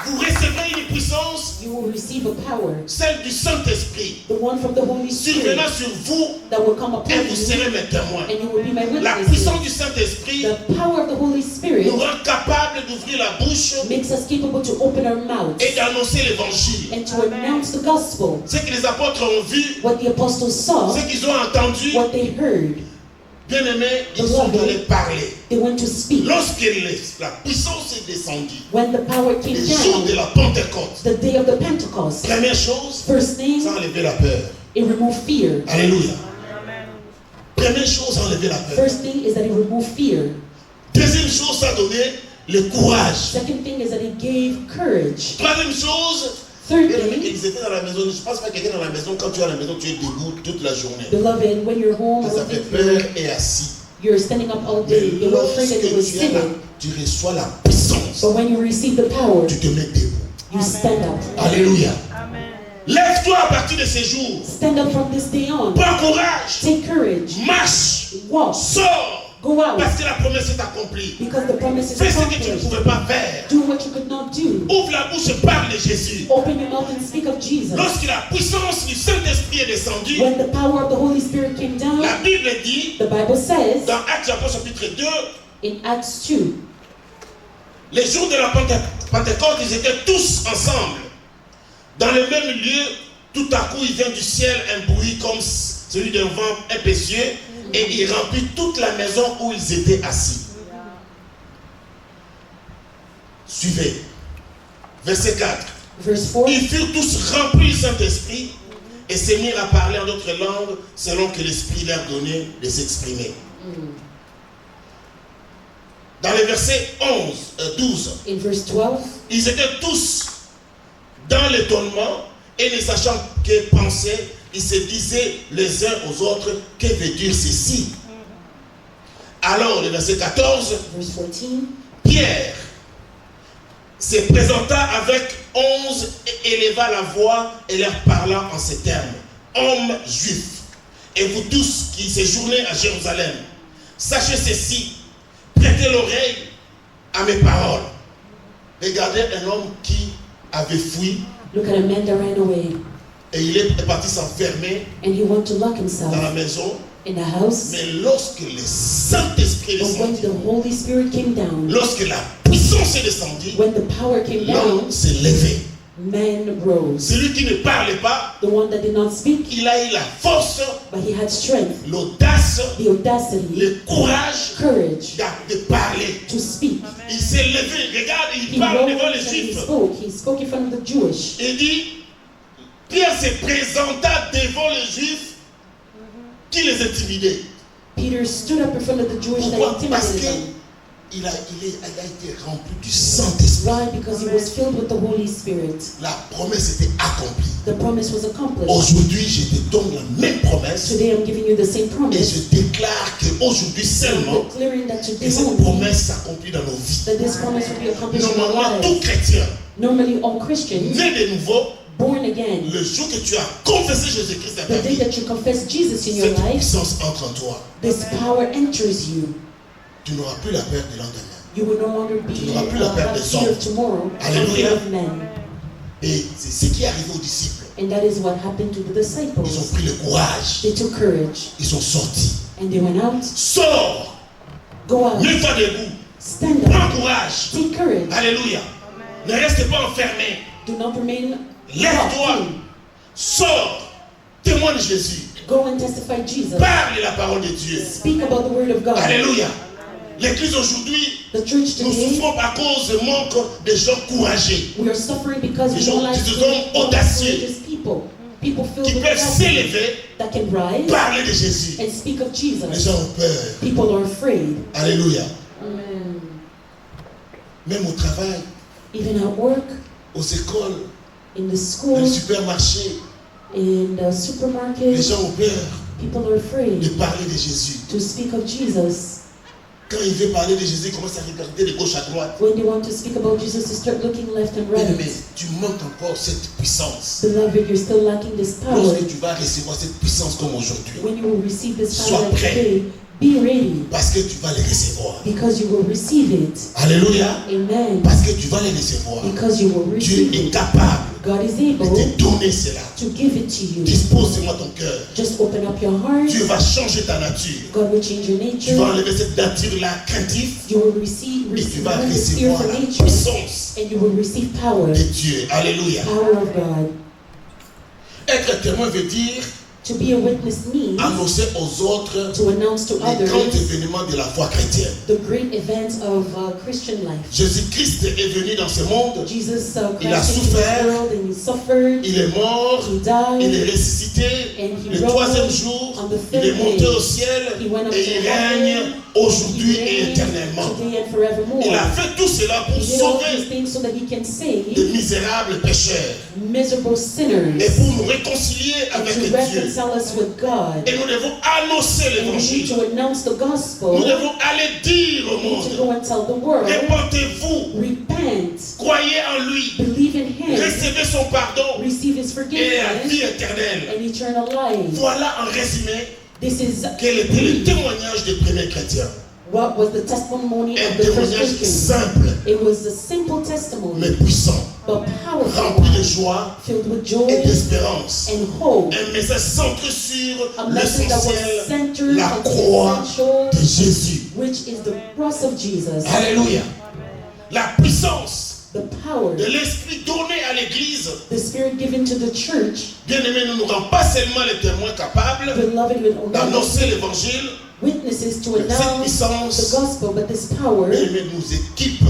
Vous recevrez une puissance, You will receive a power, celle du Saint-Esprit, the one from the Holy Spirit, survenant sur vous, that will come upon et vous you, serez mes témoins. and you will be my La witnesses. puissance du Saint-Esprit The power of the Holy Spirit nous rend capables d'ouvrir la bouche makes us capable to open our mouths et d'annoncer l'évangile. and to announce the gospel. Ce que les apôtres ont vu, What the apostles saw, ce qu'ils ont entendu, what they heard, bien aimés, ils sont allés parler. they went to speak. Lorsque la puissance est descendue, When the power came le jour de down, la Pentecôte, the day of the Pentecost, première chose, first thing, ça a enlevé la peur. it removed fear. Alléluia. Première chose, ça a enlevé la peur. First thing is that it removed fear. Deuxième chose, ça a donné le courage. Second thing is that it gave courage. Troisième chose, Third bien aimé, thing, ils étaient dans la maison. Je pense pas que quelqu'un dans la maison, quand tu es à la maison, tu es debout toute la journée. beloved, when you're home, I Ça don't fait think peur et assis. you're standing up all Mais day. They were afraid lorsque that they were tu, es là, sitting. tu reçois la puissance, But when you receive the power, tu te mets debout. you stand up. Alléluia. Lève-toi à partir de ces jours. Stand up from this day on. Prends courage. Take courage. Marche. Walk. Sors. Go out. Parce que la promesse est accomplie. Because the promise is Fais ce que tu ne accomplished. pouvais pas faire. Do what you could not do. Ouvre la bouche et parle de Jésus. Open your mouth and speak of Jesus. Lorsque la puissance du Saint-Esprit est descendue, When the power of the Holy Spirit came down, la Bible dit, the Bible says dans Actes chapitre 2, in Acts 2, les jours de la Pentecôte, ils étaient tous ensemble. Dans le même lieu, tout à coup, il vient du ciel un bruit comme celui d'un vent impétueux et il remplit toute la maison où ils étaient assis. Suivez. Verset 4. verse 4. Ils furent tous remplis du Saint-Esprit et se mirent à parler en d'autres langues selon que l'Esprit leur donnait de s'exprimer. Dans le verset 12, In verse 12, ils étaient tous dans l'étonnement et ne sachant que penser, ils se disaient les uns aux autres, que veut dire ceci? Alors, le verset 14, verse 14, Pierre se présenta avec 11 et éleva la voix et leur parla en ces termes. Hommes juifs, et vous tous qui séjournez à Jérusalem, sachez ceci, prêtez l'oreille à mes paroles. Regardez un homme qui avait fui look at a man that ran away et il est parti s'enfermer and he wanted to lock dans himself la maison. in the house. Mais lorsque le Saint-Esprit est But when descendu, the Holy Spirit came down, lorsque la puissance est descendue, when the power came l'homme down, s'est levé. man rose. Celui qui ne parlait pas, The one that did not speak, il a eu la force, but he had strength, l'audace, the audacity, le courage courage de parler. to speak. Il s'est levé, regarde, il He parle devant rose les and he Juifs. spoke. He spoke in front of the Jewish. Il dit, Pierre se présenta devant les Juifs qui les intimidaient. Peter stood up in front of the Jewish that Pourquoi? Parce intimidated que them. il a été rempli du Saint-Esprit. Why? Because he was filled with the Holy Spirit. La promesse était accomplie. The promise was accomplished. Aujourd'hui, je te donne la même promesse Today I'm giving you the same et promise. je déclare qu'aujourd'hui seulement, I'm declaring that que today cette only, promesse s'accomplit dans nos vies. that this promise will be accomplished in our Normalement, tout lives. chrétien Normally all Christians, né de nouveau, born again, le jour que tu as confessé Jésus-Christ dans the ta day vie, that you confess Jesus in your cette life, puissance entre en toi. this power enters you. Tu n'auras plus la peur de lendemain. You will no longer be Tu n'auras plus la peur have des fear hommes. of tomorrow, or Alléluia. fear of men. Et c'est ce qui est arrivé aux disciples. And that is what happened to the Ils ont disciples. pris le courage. They took courage Ils sont sortis. and they went out. Sors! Go out. Mets-toi debout. Stand Prends up. courage. Take courage. Alléluia. Ne reste pas enfermé. Do not remain Lève-toi. locked in. Sors. Témoigne Jésus. Go and testify Jesus. Parle la parole de Dieu. Speak about the word of God. Alléluia. L'église aujourd'hui, The church nous today, souffrons à cause du manque de gens courageux we are suffering because we Des don't gens- like des hommes audacieux. courageous people. People filled qui with peuvent audacity s'élever, that can rise parler de Jésus. and speak of Les Jesus. gens ont peur. People are afraid. Alléluia. Amen. même au travail, even at work, aux écoles, in the dans school, les supermarchés. in the Les supermarket. gens ont peur People are de afraid parler de Jésus. to speak of Jesus. Quand il veut parler de Jésus, il commence à regarder de gauche à droite. When they want to speak about Jesus, they start looking left and right. Mais tu manques encore cette puissance. Beloved, you're still lacking this power. Lorsque tu vas recevoir cette puissance comme aujourd'hui, When you will receive this Sois power like prêt. today, be ready, parce que tu vas les recevoir. because you will receive it. Alléluia. Amen. Parce que tu vas les recevoir. Because you will Dieu receive est it. capable God is de able te donner cela. to give it to you. Dispose-moi ton cœur. Just open up your heart. Dieu va changer ta nature. God will change your Tu vas nature. enlever cette nature-là craintive You will receive et tu vas this recevoir fearful la nature, puissance and you will receive power. de Dieu. Alléluia. Power of God. Être témoin veut dire To be a witness means annoncer aux autres to announce to les grands others événements de la foi chrétienne. the great events of Christian life. Jésus-Christ est venu dans ce monde, Jesus Il a crashed into souffert. this world and he suffered, il est mort, he il died, est ressuscité, and he le rose troisième jour, on the il est third monté day. au ciel He went up et to il heaven. règne aujourd'hui He et reigns éternellement. today and forevermore. Il a fait tout cela pour He did all these sauver things so that he can de save misérables pécheurs miserable sinners et pour nous réconcilier and avec to Dieu. reconcile us with God. Et nous devons annoncer And we need l'évangile. to announce the gospel. Nous devons aller dire au We need to monde, go and tell the world, répentez-vous, repent, croyez en lui, believe in him, recevez son pardon receive his et la forgiveness vie éternelle. and eternal life. Voilà en résumé This is quel était le témoignage des premiers chrétiens. what was the testimony Un of the first témoignage Christians. simple It was a simple testimony, mais puissant, but powerful rempli de one, joie filled with et joy d'espérance. and hope. Un message centré sur A message that was l'essentiel, centered la on croix the essential, de Jésus. which is the cross of Jesus. Alléluia. La puissance The power, de l'esprit donné à l'église, the spirit given to the church, bien-aimé, ne nous rend pas seulement les témoins capables beloved, will only d'annoncer l'évangile, witnesses to mais cette announce the puissance, gospel, but this power bien-aimé, nous équipe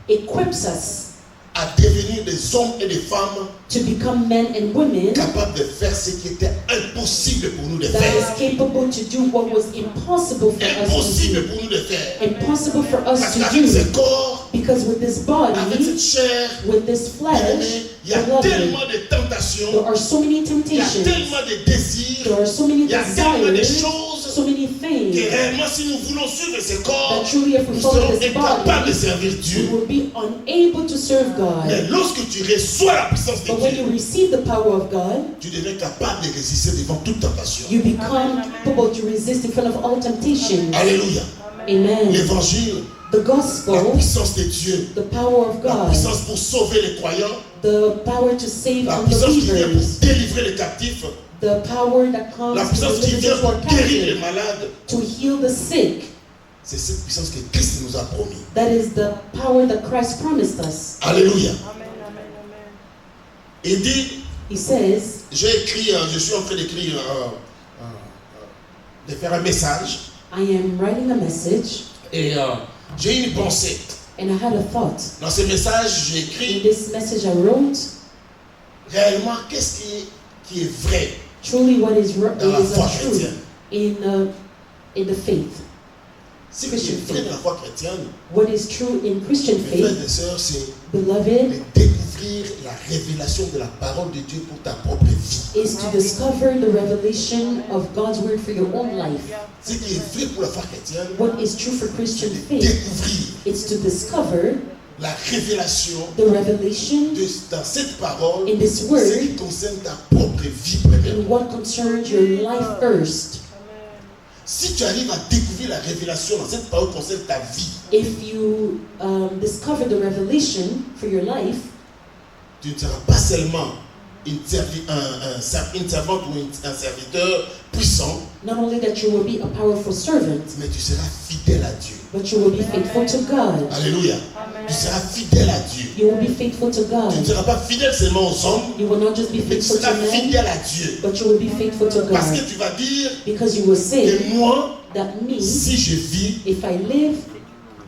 equips us à devenir des hommes et des femmes to become men and women capables de faire ce qui était impossible pour nous de that faire. is capable to do what was impossible for us to Impossible do. pour nous de faire. Impossible for us Parce to qu'avec ce do. corps, Because with this avec body, cette chair, with this bien-aimé, flesh, il y a beloved, tellement de tentations, there are so many il y a temptations, tellement de désirs, there are so many il y a tellement de desires, choses so many que things réellement, si nous voulons suivre ce corps, that truly, if we nous follow serons this incapables de body, servir we Dieu. will be unable to serve Mais God. lorsque tu reçois la puissance de But when you Dieu, receive the power of God, tu deviens capable de résister devant toute tentation. you become capable to resist in front of all temptations. Alléluia. Amen. L'évangile, The la gospel, puissance de Dieu, the power of la God, puissance pour sauver les croyants, the power to save la puissance qui vient pour unbelievers, délivrer les captifs, the power that comes la to puissance qui deliver vient those who pour are guérir les captive, malades. to heal the sick. C'est cette puissance que Christ nous a promis. That is the power that Christ promised us. Alléluia. Il dit, He says, je suis en train d'écrire, de faire un message, I am writing a message, et j'ai eu une pensée. and I had a thought. Dans ce message, j'ai In écrit this message I wrote, réellement qu'est-ce qui est vrai truly what is dans la foi true chrétienne. in the faith. Ce qui est vrai dans la foi chrétienne, What is true in Christian mes frères faith, et sœurs, c'est beloved, de découvrir la révélation de la parole de Dieu pour ta propre vie. is to discover the revelation of God's word for your own life. Ce qui est vrai pour la foi chrétienne, What is true for Christian c'est de faith, découvrir it's to discover la révélation the revelation dans cette parole, in this ce word qui concerne ta propre vie première. in what concerns your life first. Si tu arrives à découvrir la révélation dans cette parole qui concerne ta vie, If you discover the revelation for your life, tu ne seras pas seulement une servante ou un serviteur puissant, not only that you will be a powerful servant, mais tu seras fidèle à Dieu. but you will be faithful to God. Alléluia. Tu seras fidèle à Dieu. You will be faithful to Tu ne God. seras pas fidèle seulement aux hommes, You will not just be mais tu faithful to seras men, fidèle à Dieu. but you will be faithful to Parce que God. tu vas dire Because you will say que moi, that me, si je vis, if I live,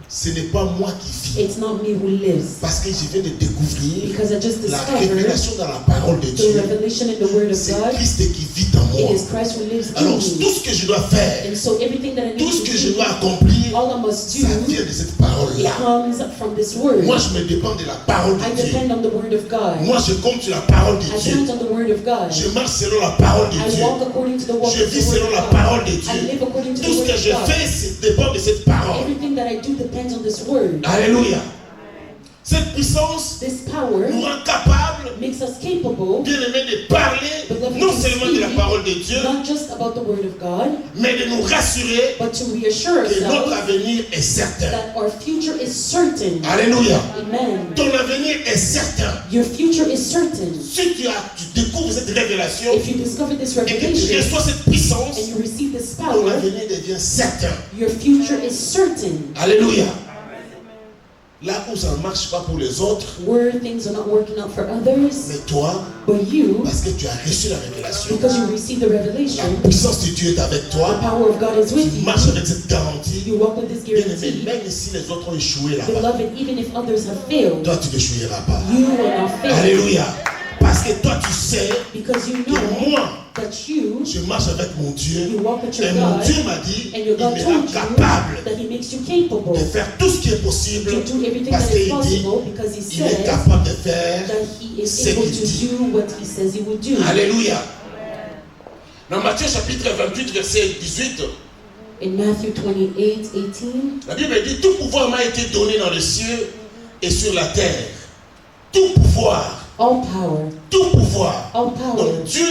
ce n'est pas moi qui vis. it's not me who lives. Parce que je viens de découvrir Because I just la discovered révélation dans la parole de the Dieu. revelation in the Word of C'est God. Christ qui vit en moi. It is Christ who lives Alors, in tout me. ce que je dois faire, And so everything that I tout need ce to que je do, dois accomplir, all I must ça do, vient de cette it parole-là. comes from this word. Moi, je me dépends de la parole I de Dieu. depend on the word of God. Moi, je compte sur la parole de I Dieu. count on the word of God. Je marche selon la parole de I Dieu. walk according to the word Je of the vis word selon of la God. parole de I Dieu. live according to Tout the ce word que of je God. fais, c'est dépend de cette parole. Everything that I do depends on this word. Alléluia. Cette puissance This power nous rend capables, makes us capable, bien aimés, de parler non seulement de la parole de Dieu, not just about the word of God, mais de nous rassurer but to reassure que notre ourselves avenir est certain. that our future is certain. Alléluia. Amen. Ton avenir est certain. Your future is certain. Si tu découvres cette révélation If you discover this et que tu revelation reçois cette puissance, and you receive this ton power, avenir devient certain. your future is certain. Alléluia. Là où ça ne marche pas pour les autres, Where things are not working out for others, mais toi, but you, parce que tu as reçu la révélation, because you receive the la revelation, puissance de Dieu est avec the toi, power of God is tu with marches you. avec cette garantie. You walk with this Bien aimé, guarantee. même si les autres ont échoué là-bas, Beloved, even if others have failed, toi tu n'échoueras pas. you will not fail. Alléluia. Parce que toi tu sais Because you que know moi, that you je marche avec mon Dieu. walk with your Et mon God, Dieu m'a dit, and il your me God rend told you capable that He makes you capable de faire tout ce qui est possible. to do everything Parce that is qu'il dit, possible, because He il est says capable de faire that He is ce able qu'il to dit. do what He says He will do. Alléluia. Dans Matthieu chapitre 28, verset 18, In Matthew 28:18, la Bible dit, tout pouvoir m'a été donné dans les cieux et sur la terre. Tout pouvoir. all power, Tout pouvoir. all power. Donc Dieu,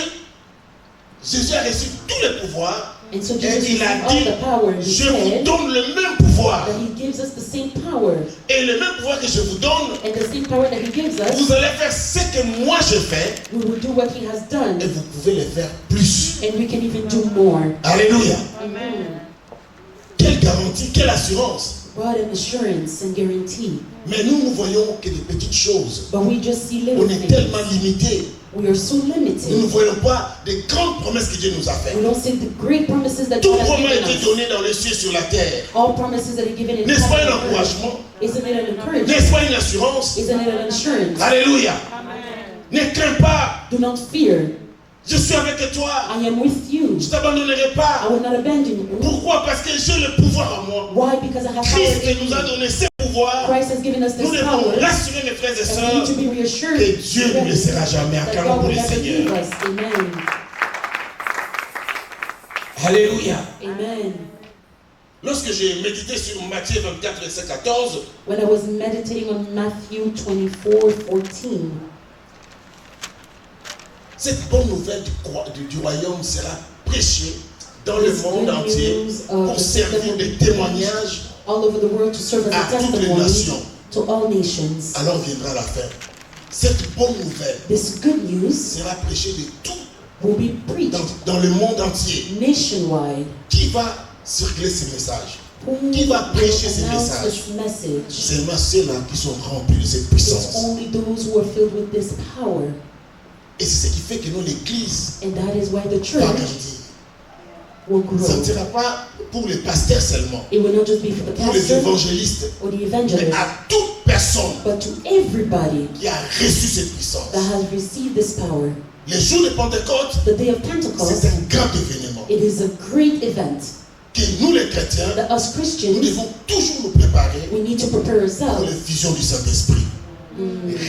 Jésus a reçu tous les pouvoirs. And so Et Jesus il a received all dit, the power. He je vous said donne le même pouvoir. that He gives us the same power. Et le même pouvoir que je vous donne, And the same power that He gives us, vous allez faire ce que moi je fais. we will do what He has done. Et vous pouvez le faire plus. And we can even do more. Alléluia. Amen. Quelle garantie, quelle assurance. What an assurance and guarantee. Mais nous ne voyons que des petites choses. But we just see On little est things. tellement limités. We are so Nous ne limited. voyons pas des grandes promesses que Dieu nous a faites. We don't see the great promises that Tout God has promet a given été us. donné dans les cieux et sur la terre. All promises that are given in N'est-ce pas un heaven and earth. encouragement? Isn't it an encouragement? N'est-ce pas une assurance? Isn't it an assurance? Alléluia. Ne crains pas. Do not fear. Je suis avec toi. I am with you. Je ne t'abandonnerai I pas. will not abandon you. Pourquoi? Parce que j'ai le pouvoir en moi. Why? Because I have power Christ in nous a me. donné ce pouvoir. Christ has given us Nous this devons power. rassurer mes frères et And we need sœurs to be reassured que Dieu ne nous laissera jamais. that Acclamons God pour will le never leave Seigneur. us. Amen. Alléluia. Amen. Lorsque j'ai médité sur Matthieu 24, verset 14, When I was meditating on Matthew 24:14, cette bonne nouvelle du royaume sera prêchée dans le this monde good entier news of pour the servir kingdom de will be témoignage. all over the world to serve as a À toutes les testimony nations. to all nations. Alors viendra la fin. Cette bonne nouvelle This good news sera prêchée de tout will be preached dans le monde entier. nationwide. Qui va circuler ces messages? Who Qui va will prêcher ces announce messages? this message? Seulement ceux-là qui sont remplis de cette It's puissance. only those who are filled with this power. Et c'est ce qui fait que nous, l'Église, And that is why the va church grandir. will Ça ne grow. sera pas pour les pasteurs seulement, It will not just be for the pour les pastor évangélistes, or the mais evangelist, à toute personne but to everybody qui a reçu cette puissance. that has received this power. Les jours de Pentecôte, The day of c'est Pentecost, un grand événement. it is a great event Que nous, les chrétiens, that us nous Christians, devons toujours nous préparer we need to prepare pour ourselves les visions du Saint-Esprit.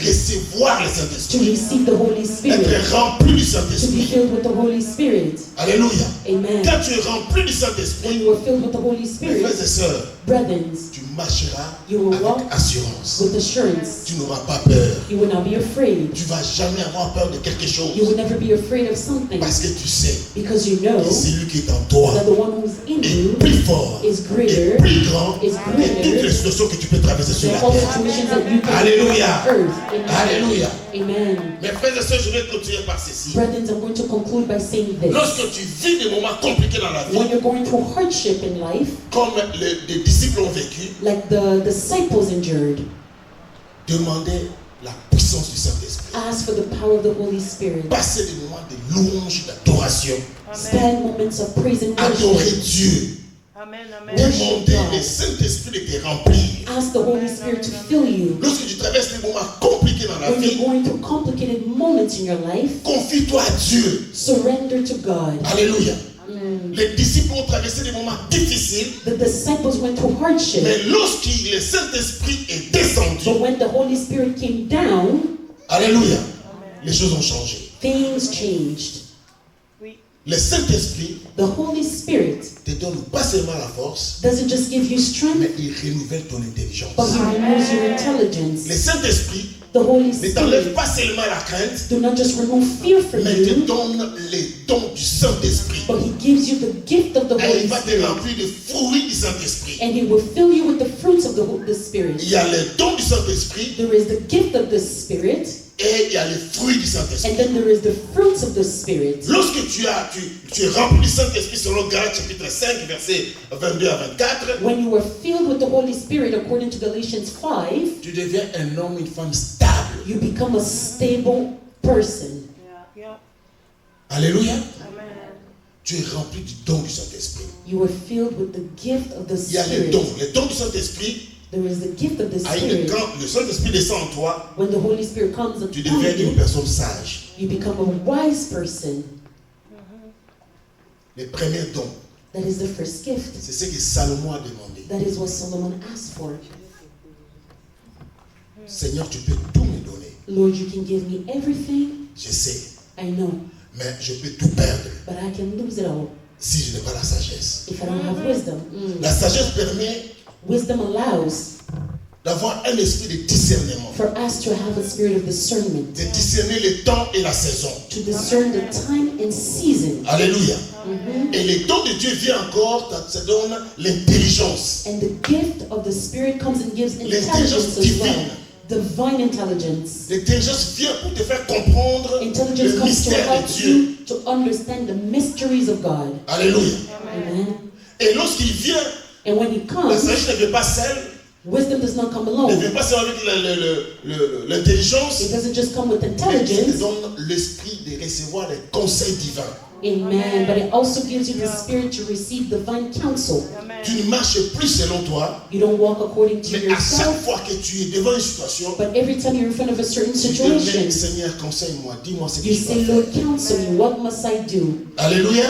Recevoir le to Saint-Esprit. receive the Holy Spirit, Être rempli du to be Saint-Esprit. filled with the Holy Spirit. Alléluia. Amen. Quand tu es rempli du When Saint-Esprit, you are filled with the Holy mes Spirit, frères et sœurs, brethren, tu marcheras you will walk avec assurance. with assurance. Tu n'auras pas peur. You will not be afraid. Tu ne vas jamais avoir peur de quelque chose. You will never be afraid of something Parce que tu sais because you know que celui qui est en toi that the one who's in est you plus fort, is est greater plus grand is que greater toutes les situations que tu peux traverser sur than la all terre. situations that you can Alléluia. on earth. Amen. Alléluia. Amen. Mes frères et sœurs, je vais continuer par ceci. Brethren, I'm going to conclude by saying this. Lorsque tu vis des moments compliqués dans la When vie, you're going through hardship in life, comme les disciples ont vécu, like the disciples endured, demandez la puissance du Saint-Esprit. ask for the power of the Holy Spirit. Passez des moments de louange, d'adoration. Spend moments of praise and Adorer worship. Dieu. Amen, amen. Demandez le Saint-Esprit de te remplir. Ask the Holy Spirit to fill you. Lorsque tu traverses des moments compliqués dans la When vie, you're going through complicated moments moments in your life, confie-toi à Dieu. surrender to God. Alléluia. Les disciples ont traversé des moments difficiles, The disciples went through hardship, mais lorsque le Saint-Esprit est descendu, but when the Holy Spirit came down, alléluia, les choses ont changé. things changed. Le Saint-Esprit The Holy Spirit te donne pas seulement la force, doesn't just give you mais strength, il renouvelle ton intelligence. but He removes your intelligence. Le Saint-Esprit The Holy ne t'enlève Spirit pas seulement la crainte, do not just remove fear from mais il te you, donne les dons du Saint-Esprit. but He gives you the gift of the Et Holy il va te Spirit. remplir de fruits du Saint-Esprit. And He will fill you with the fruits of the Spirit. Il y a les dons du Saint-Esprit There is the gift of the Spirit, et il y a les fruits du and Saint-Esprit. then there is the fruits of the Spirit. Lorsque tu es rempli du Saint-Esprit selon Galates chapitre 5, versets 22 à 24, When you are filled with the Holy Spirit, according to Galatians 5, tu deviens un homme, une femme stable. you become a stable person. Alléluia. Tu es rempli du don du Saint-Esprit. You are filled with the gift of the Il y a les Spirit. dons. Les dons du Saint-Esprit, There is the gift of the Spirit. quand le Saint-Esprit descend en toi, When the Holy Spirit comes tu upon deviens une you, personne sage. you become a wise person. Les premiers dons, That is the first gift. c'est ce que Salomon a demandé. That is what Solomon asked for. Seigneur, tu peux tout me donner. Lord, you can give me everything. Je sais, I know, mais je peux tout perdre but I can lose it all si je n'ai pas la sagesse. if I don't have wisdom. La sagesse permet Wisdom allows d'avoir un esprit de discernement, for us to have a spirit of discernment, de discerner le temps et la saison. to discern the time and season. Alléluia. Et le don de Dieu vient encore, ça donne l'intelligence. And the gift of the Spirit comes and gives intelligence as well. Divine intelligence. L'intelligence vient pour te faire comprendre Intelligence le comes to mystère help de Dieu. you to understand the mysteries of God. Alléluia. Amen. Et lorsqu'il vient, And when He la comes, sagesse ne vient pas seule, wisdom does not come ne alone. vient pas seule avec l'intelligence. It doesn't just come with Mais il te intelligence. donne l'esprit de recevoir les conseils divins. Amen. But it also gives you the Spirit to receive divine counsel. Tu ne marches plus selon toi, You don't walk according to mais à chaque yourself, fois que tu es devant une situation, but every time you're in front of a certain tu demandes, situation, Seigneur, conseille-moi, dis-moi ce que you je say, dois Lord, faire. counsel me. What must I do? Alléluia.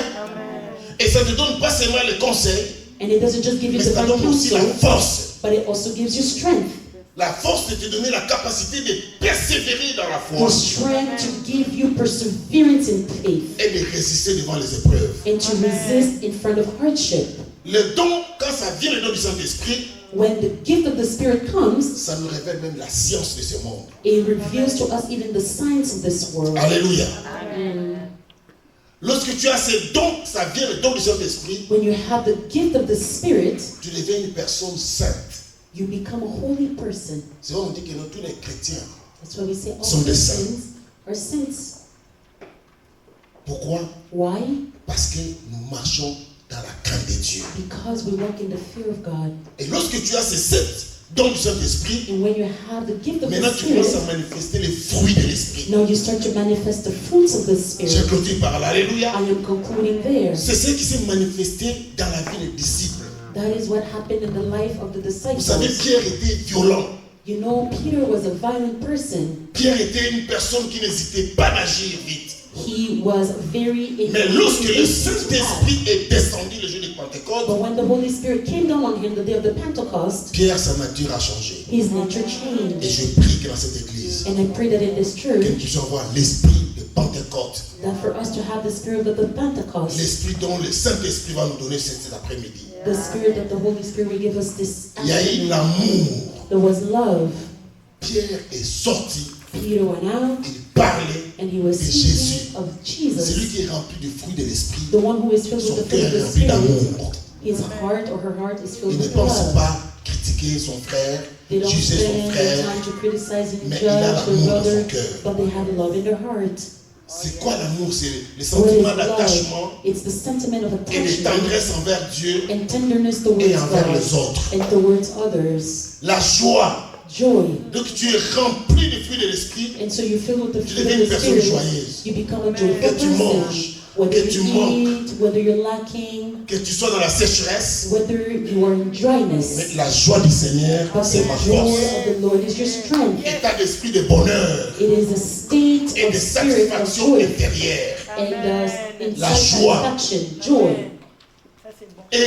Et ça ne te donne pas seulement les conseils, And it doesn't just give you mais ça divine donne aussi la counsel, force. but it also gives you strength. La force de te donner la capacité de persévérer dans la The foi strength to give you perseverance in faith et de résister devant les épreuves. and to resist in front of hardship. Le don, quand ça vient, le don du Saint-Esprit, When the gift of the Spirit comes, ça nous révèle même la science de ce monde. it reveals to us even the science of this world. Alléluia. Lorsque tu as ce don, ça vient le don du Saint-Esprit, When you have the gift of the Spirit, tu deviens une personne sainte. you become a holy person. C'est vrai, on dit que nous, tous les chrétiens. That's why we say all Sont des Christians are saints. Pourquoi? Why? Parce que nous marchons dans la crainte de Dieu. Because we walk in the fear of God. Et lorsque tu as ces 7 dons du Saint-Esprit, And when you have the gift of maintenant the tu commences Spirit, à manifester les fruits de l'Esprit. now you start to manifest the fruits of the Je Spirit. clôture par là. Alléluia. I am concluding there. C'est ce qui s'est manifesté dans la vie des disciples. That is what happened in the life of the Vous savez, disciples. Pierre était violent. You know, Peter was a violent person. Pierre était une personne qui n'hésitait pas d'agir vite. He was very Mais lorsque le Saint-Esprit est descendu le jour de Pentecôte, But when the Holy Spirit came down on him the day of the Pentecost, Pierre, sa nature a changé. his nature Et changed. je prie que dans cette église, And I pray that in this que church, nous puissions avoir l'esprit de Pentecôte. that for us to have the spirit of the Pentecost, L'esprit dont le Saint-Esprit va nous donner cet après-midi. the spirit that the Holy Spirit will give us this Il y a eu afternoon. l'amour. There was love. Pierre est sorti, Peter went out il parlait. and he was de Jésus. speaking of Celui Jesus, qui est rempli du fruit de l'esprit, the one who is filled son with the fruit cœur of est the rempli Spirit. d'amour. His heart or her heart is filled Il ne with pense love. pas critiquer son frère, They don't juger son spend their frère. time to criticize and Mais il a judge their l'amour dans brother, son cœur. but they have love in their heart. C'est quoi l'amour? C'est le What is sentiment love? d'attachement It's the sentiment of et de attachment tendresse envers Dieu and tenderness towards et envers God les autres. and towards others. La joie. Joy. Donc tu es rempli du fruit de l'esprit. And so you fill with the Tu fruit deviens of une the personne Spirit. joyeuse. You become a joyful Que tu person. manges, Whether que tu you manques. eat, whether you're lacking, Que tu sois dans la sécheresse. whether you are in dryness. Mais la joie du Seigneur, But c'est the ma joy force. of the Lord is your strength. État d'esprit de bonheur. It is a state et de satisfaction intérieure. And La joie. satisfaction, joy. Et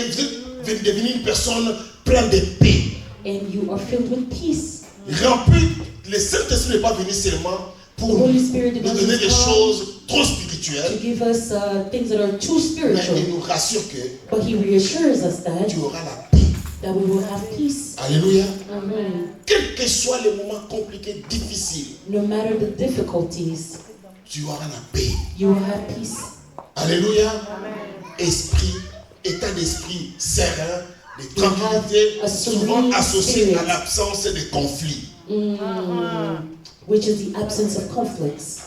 vous êtes devenir une personne pleine de paix. And you are filled with peace. Rempli, le Saint-Esprit n'est pas venu seulement pour The Holy Spirit nous did not donner des just come choses trop to spirituelles, give us things that are too mais spiritual, il nous rassure que but He reassures us tu auras la paix. that we will have peace. Alléluia. Amen. Quels que soient les moments compliqués, difficiles, No matter the difficulties, tu auras la paix. you will have peace. Alléluia. Esprit, état d'esprit serein, de tranquillité, a souvent serene associé spirit. à l'absence de conflits. Which is the absence of conflicts.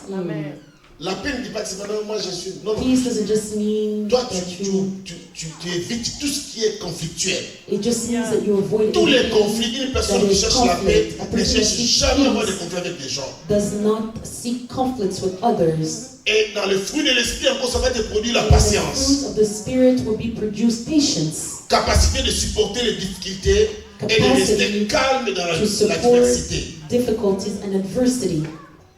La paix ne dit pas que c'est maintenant moi je suis. Non, non. Peace doesn't just mean Toi, that tu évites tout ce qui est conflictuel. it just means that you avoid Tous les anything conflits, une personne that qui is cherche la paix conflict. A ne person cherche that seeks jamais à avoir des peace conflits avec les gens. does not seek conflicts with others. Et dans le fruit de l'esprit, encore, ça va te produire la And the patience. fruit of the Spirit will be produced patience, Capacité de supporter les difficultés et de rester calme dans to support l'adversité. difficulties and adversity.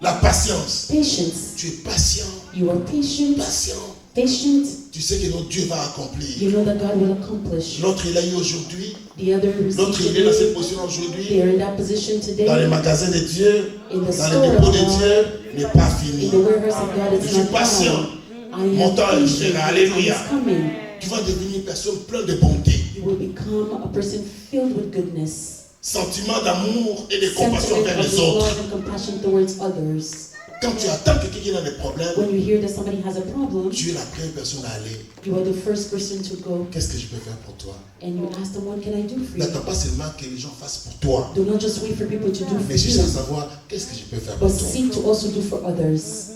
La patience. Patience. Tu es patient. You are patient. Patient. Patient. Tu sais que notre Dieu va accomplir. You know that God will accomplish. L'autre, il a eu aujourd'hui. The other L'autre, received il est dans cette today. position They aujourd'hui. are in that position Dans les today. magasins de Dieu, In the dans store les of dépôts de God, Dieu, n'est pas in fini. the warehouse of God Je is suis not patient. down. I Mon am temps est patient. libéré. My time Alléluia. is coming. Tu vas devenir une personne pleine de bonté, You will become a person filled with goodness, sentiment d'amour et de compassion sentiment vers of les autres. love and compassion towards others. Quand tu attends que quelqu'un a des problèmes, When you hear that somebody has a problem, tu es la première personne à aller. you are the first person to go Qu'est-ce que je peux faire pour toi? and you ask them, what can I do for you? N'attends pas seulement que les gens fassent pour toi, Do not just wait for people to do for mais cherche à you, savoir qu'est-ce que je peux faire but pour toi. seek to also do for others.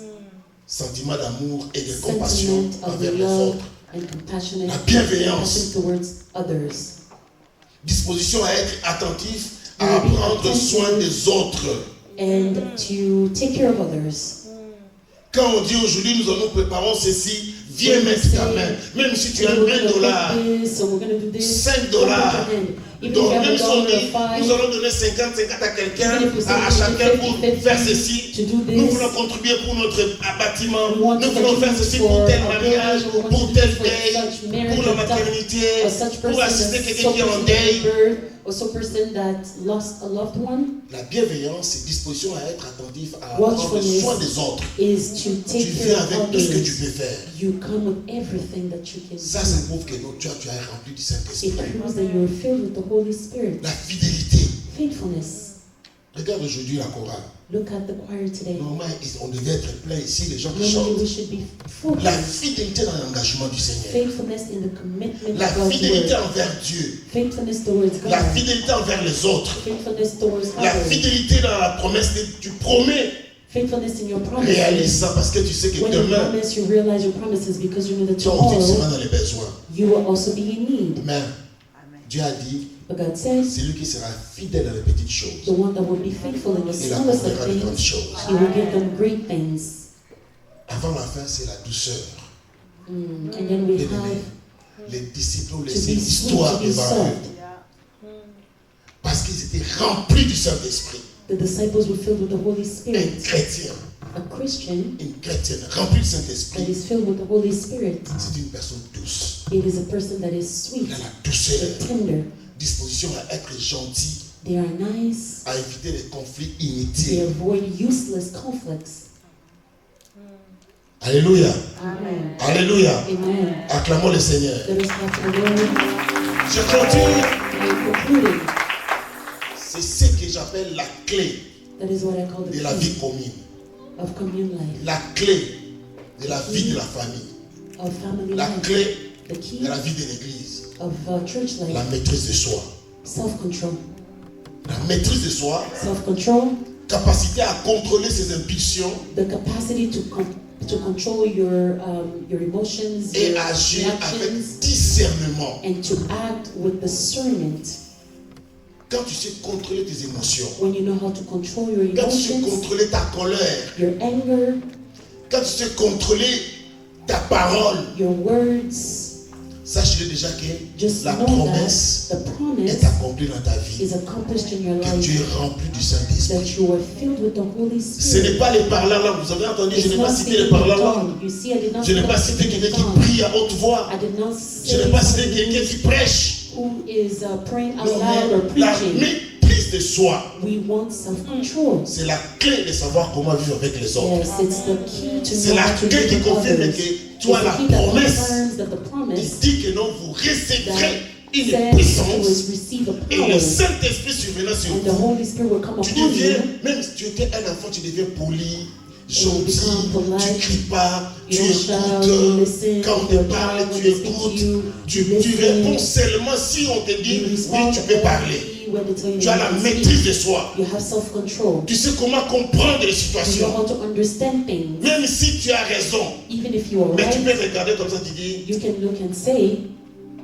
Sentiment d'amour et de compassion Sentiment of envers les love autres. and compassion La bienveillance. compassion towards others. Disposition à être attentif, You à will be prendre attentive. soin des autres. And to take care of others. Quand on dit aujourd'hui nous préparons ceci, viens mettre ta main. Même si tu as We're $1, gonna do this, so we're gonna do this. $5. Put your hand. Even Donc if you have même a si on dollar or dit, five, nous allons donner 50 à quelqu'un, even if we say à chacun pour 50, faire ceci. to do Nous this, voulons contribuer pour notre bâtiment. we want Nous to voulons faire contribute ceci for pour tel our mariage, building, we want pour to tel do for deuil, such marriage pour la or maternité, such pour person assister that's quelqu'un qui est en so deuil. birth, or so person that lost a loved one, La bienveillance, c'est disposition à être attentif, à prendre watchfulness soin des autres. is to Tu take viens care of avec tout ce que tu others. peux faire. You come with everything that you can Ça, do. ça prouve que tu es rempli du It Saint-Esprit. proves that you are filled with the Holy Spirit. La fidélité. Faithfulness. Regarde aujourd'hui la chorale. Look at the choir today. Normalement, on devait être plein ici, les gens qui Normally chantent. we should be full. La fidélité dans l'engagement du Seigneur. Faithfulness in the commitment La of God's fidélité word. envers Dieu. Faithfulness towards God. La fidélité envers les autres. Faithfulness towards La others. fidélité dans la promesse que tu promets. Faithfulness in your Réalise promises. ça parce que tu sais que When you demain, promise, you realize your promises because you know that tu auras aussi tomorrow dans les besoins. you will also be in need. Mais Dieu a dit, But God says, c'est lui qui sera fidèle dans les petites choses. the one that will be faithful in the Il smallest of accomplira les grandes things, choses. He will give them great things. Avant la fin, c'est la douceur. And then we Bien-aimé, have les disciples ont to laissé be sweet, l'histoire to be devant eux. soft. Parce qu'ils étaient remplis du Saint-Esprit. The disciples were filled with the Holy Un Spirit. chrétien, A Christian une chrétienne remplie du that Saint-Esprit, is filled with the Holy Spirit, c'est une personne douce. it is a person that is sweet, Il a la douceur, tender. disposition à être gentil, They are nice. à éviter les conflits They inutiles. avoid useless conflicts. Alléluia. Amen. Alléluia. Amen. Acclamons le Seigneur. Let us clap for the Lord. Je continue. I am concluding. C'est ce que j'appelle la clé That is what I call the de la vie key commune. of commune life, La clé de la vie de la famille. of family La life, clé the de key la vie de l'église. of church La life, maîtrise de soi. self-control. La maîtrise de soi, Self-control, capacité à contrôler ses impulsions the capacity to control your emotions, et your agir reactions, avec discernement. and to act with discernment. Quand tu sais contrôler tes émotions, When you know how to control your quand tu sais emotions, contrôler ta colère, your anger, quand tu sais contrôler ta parole, your words, Sache-le déjà que Just la know promesse that the promise est accomplie dans ta vie. is accomplished in your Que tu life, es rempli du Saint-Esprit. that you are filled with the Holy Ce Spirit. n'est pas les parlants là. Vous avez entendu, je It's n'ai pas not cité speaking les parlants in là. tongues. You see, I did not Je n'ai pas speak cité in quelqu'un qui tongues. prie à haute voix. I did not Je n'ai say pas cité quelqu'un qui prêche. who is praying out Non, loud or mais la preaching. maîtrise de soi, We want self-control. c'est la clé de savoir comment vivre avec les autres. Yes, it's the key to C'est know la how to clé live qui with confirme others. que It's tu as the la key that promesse. confirms that the Il promise dit que non, vous recevrez une says you puissance will receive a et le power, Saint-Esprit survenant sur and the vous. Holy Spirit will come Tu upon deviens, you. même si tu étais un enfant, tu deviens poli, become gentil, polite. tu cries pas, tu You don't shout, you écoutes. listen. Quand on te You're parle, loud when tu they speak to écoutes. you. Tu You listen. réponds seulement si on te dit You oui, respond tu peux parler. only when they tell you Tu as you la can maîtrise speak. de soi. You have self-control. Tu sais comment comprendre les You know situations. how to understand things. Même si tu as raison, Even if you are mais tu right, peux regarder comme ça, tu dis, you can look and say,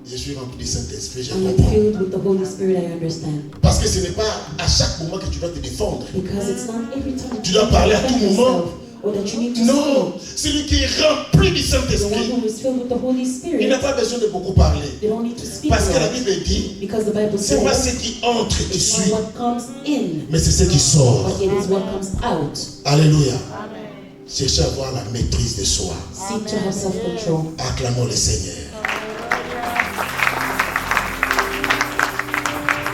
je suis rempli du Saint-Esprit, je I am comprends. filled with the Holy Spirit, I understand. Parce que ce n'est pas à chaque moment que tu dois te défendre. Because it's not every time Tu dois parler à tout defend moment. yourself, or that you need to Non, speak. celui qui est rempli du The one Saint-Esprit, who is filled with the Holy il Spirit, n'a pas besoin de beaucoup parler. they don't need to speak Parce que la a lot. Bible dit, Because the Bible c'est pas says, ce qui entre qui it's suit, not what comes in, mais c'est ce qui sort. but it is what comes out. Alléluia. Cherchez à avoir la maîtrise de soi. Seek to have self-control. Acclamons le Seigneur.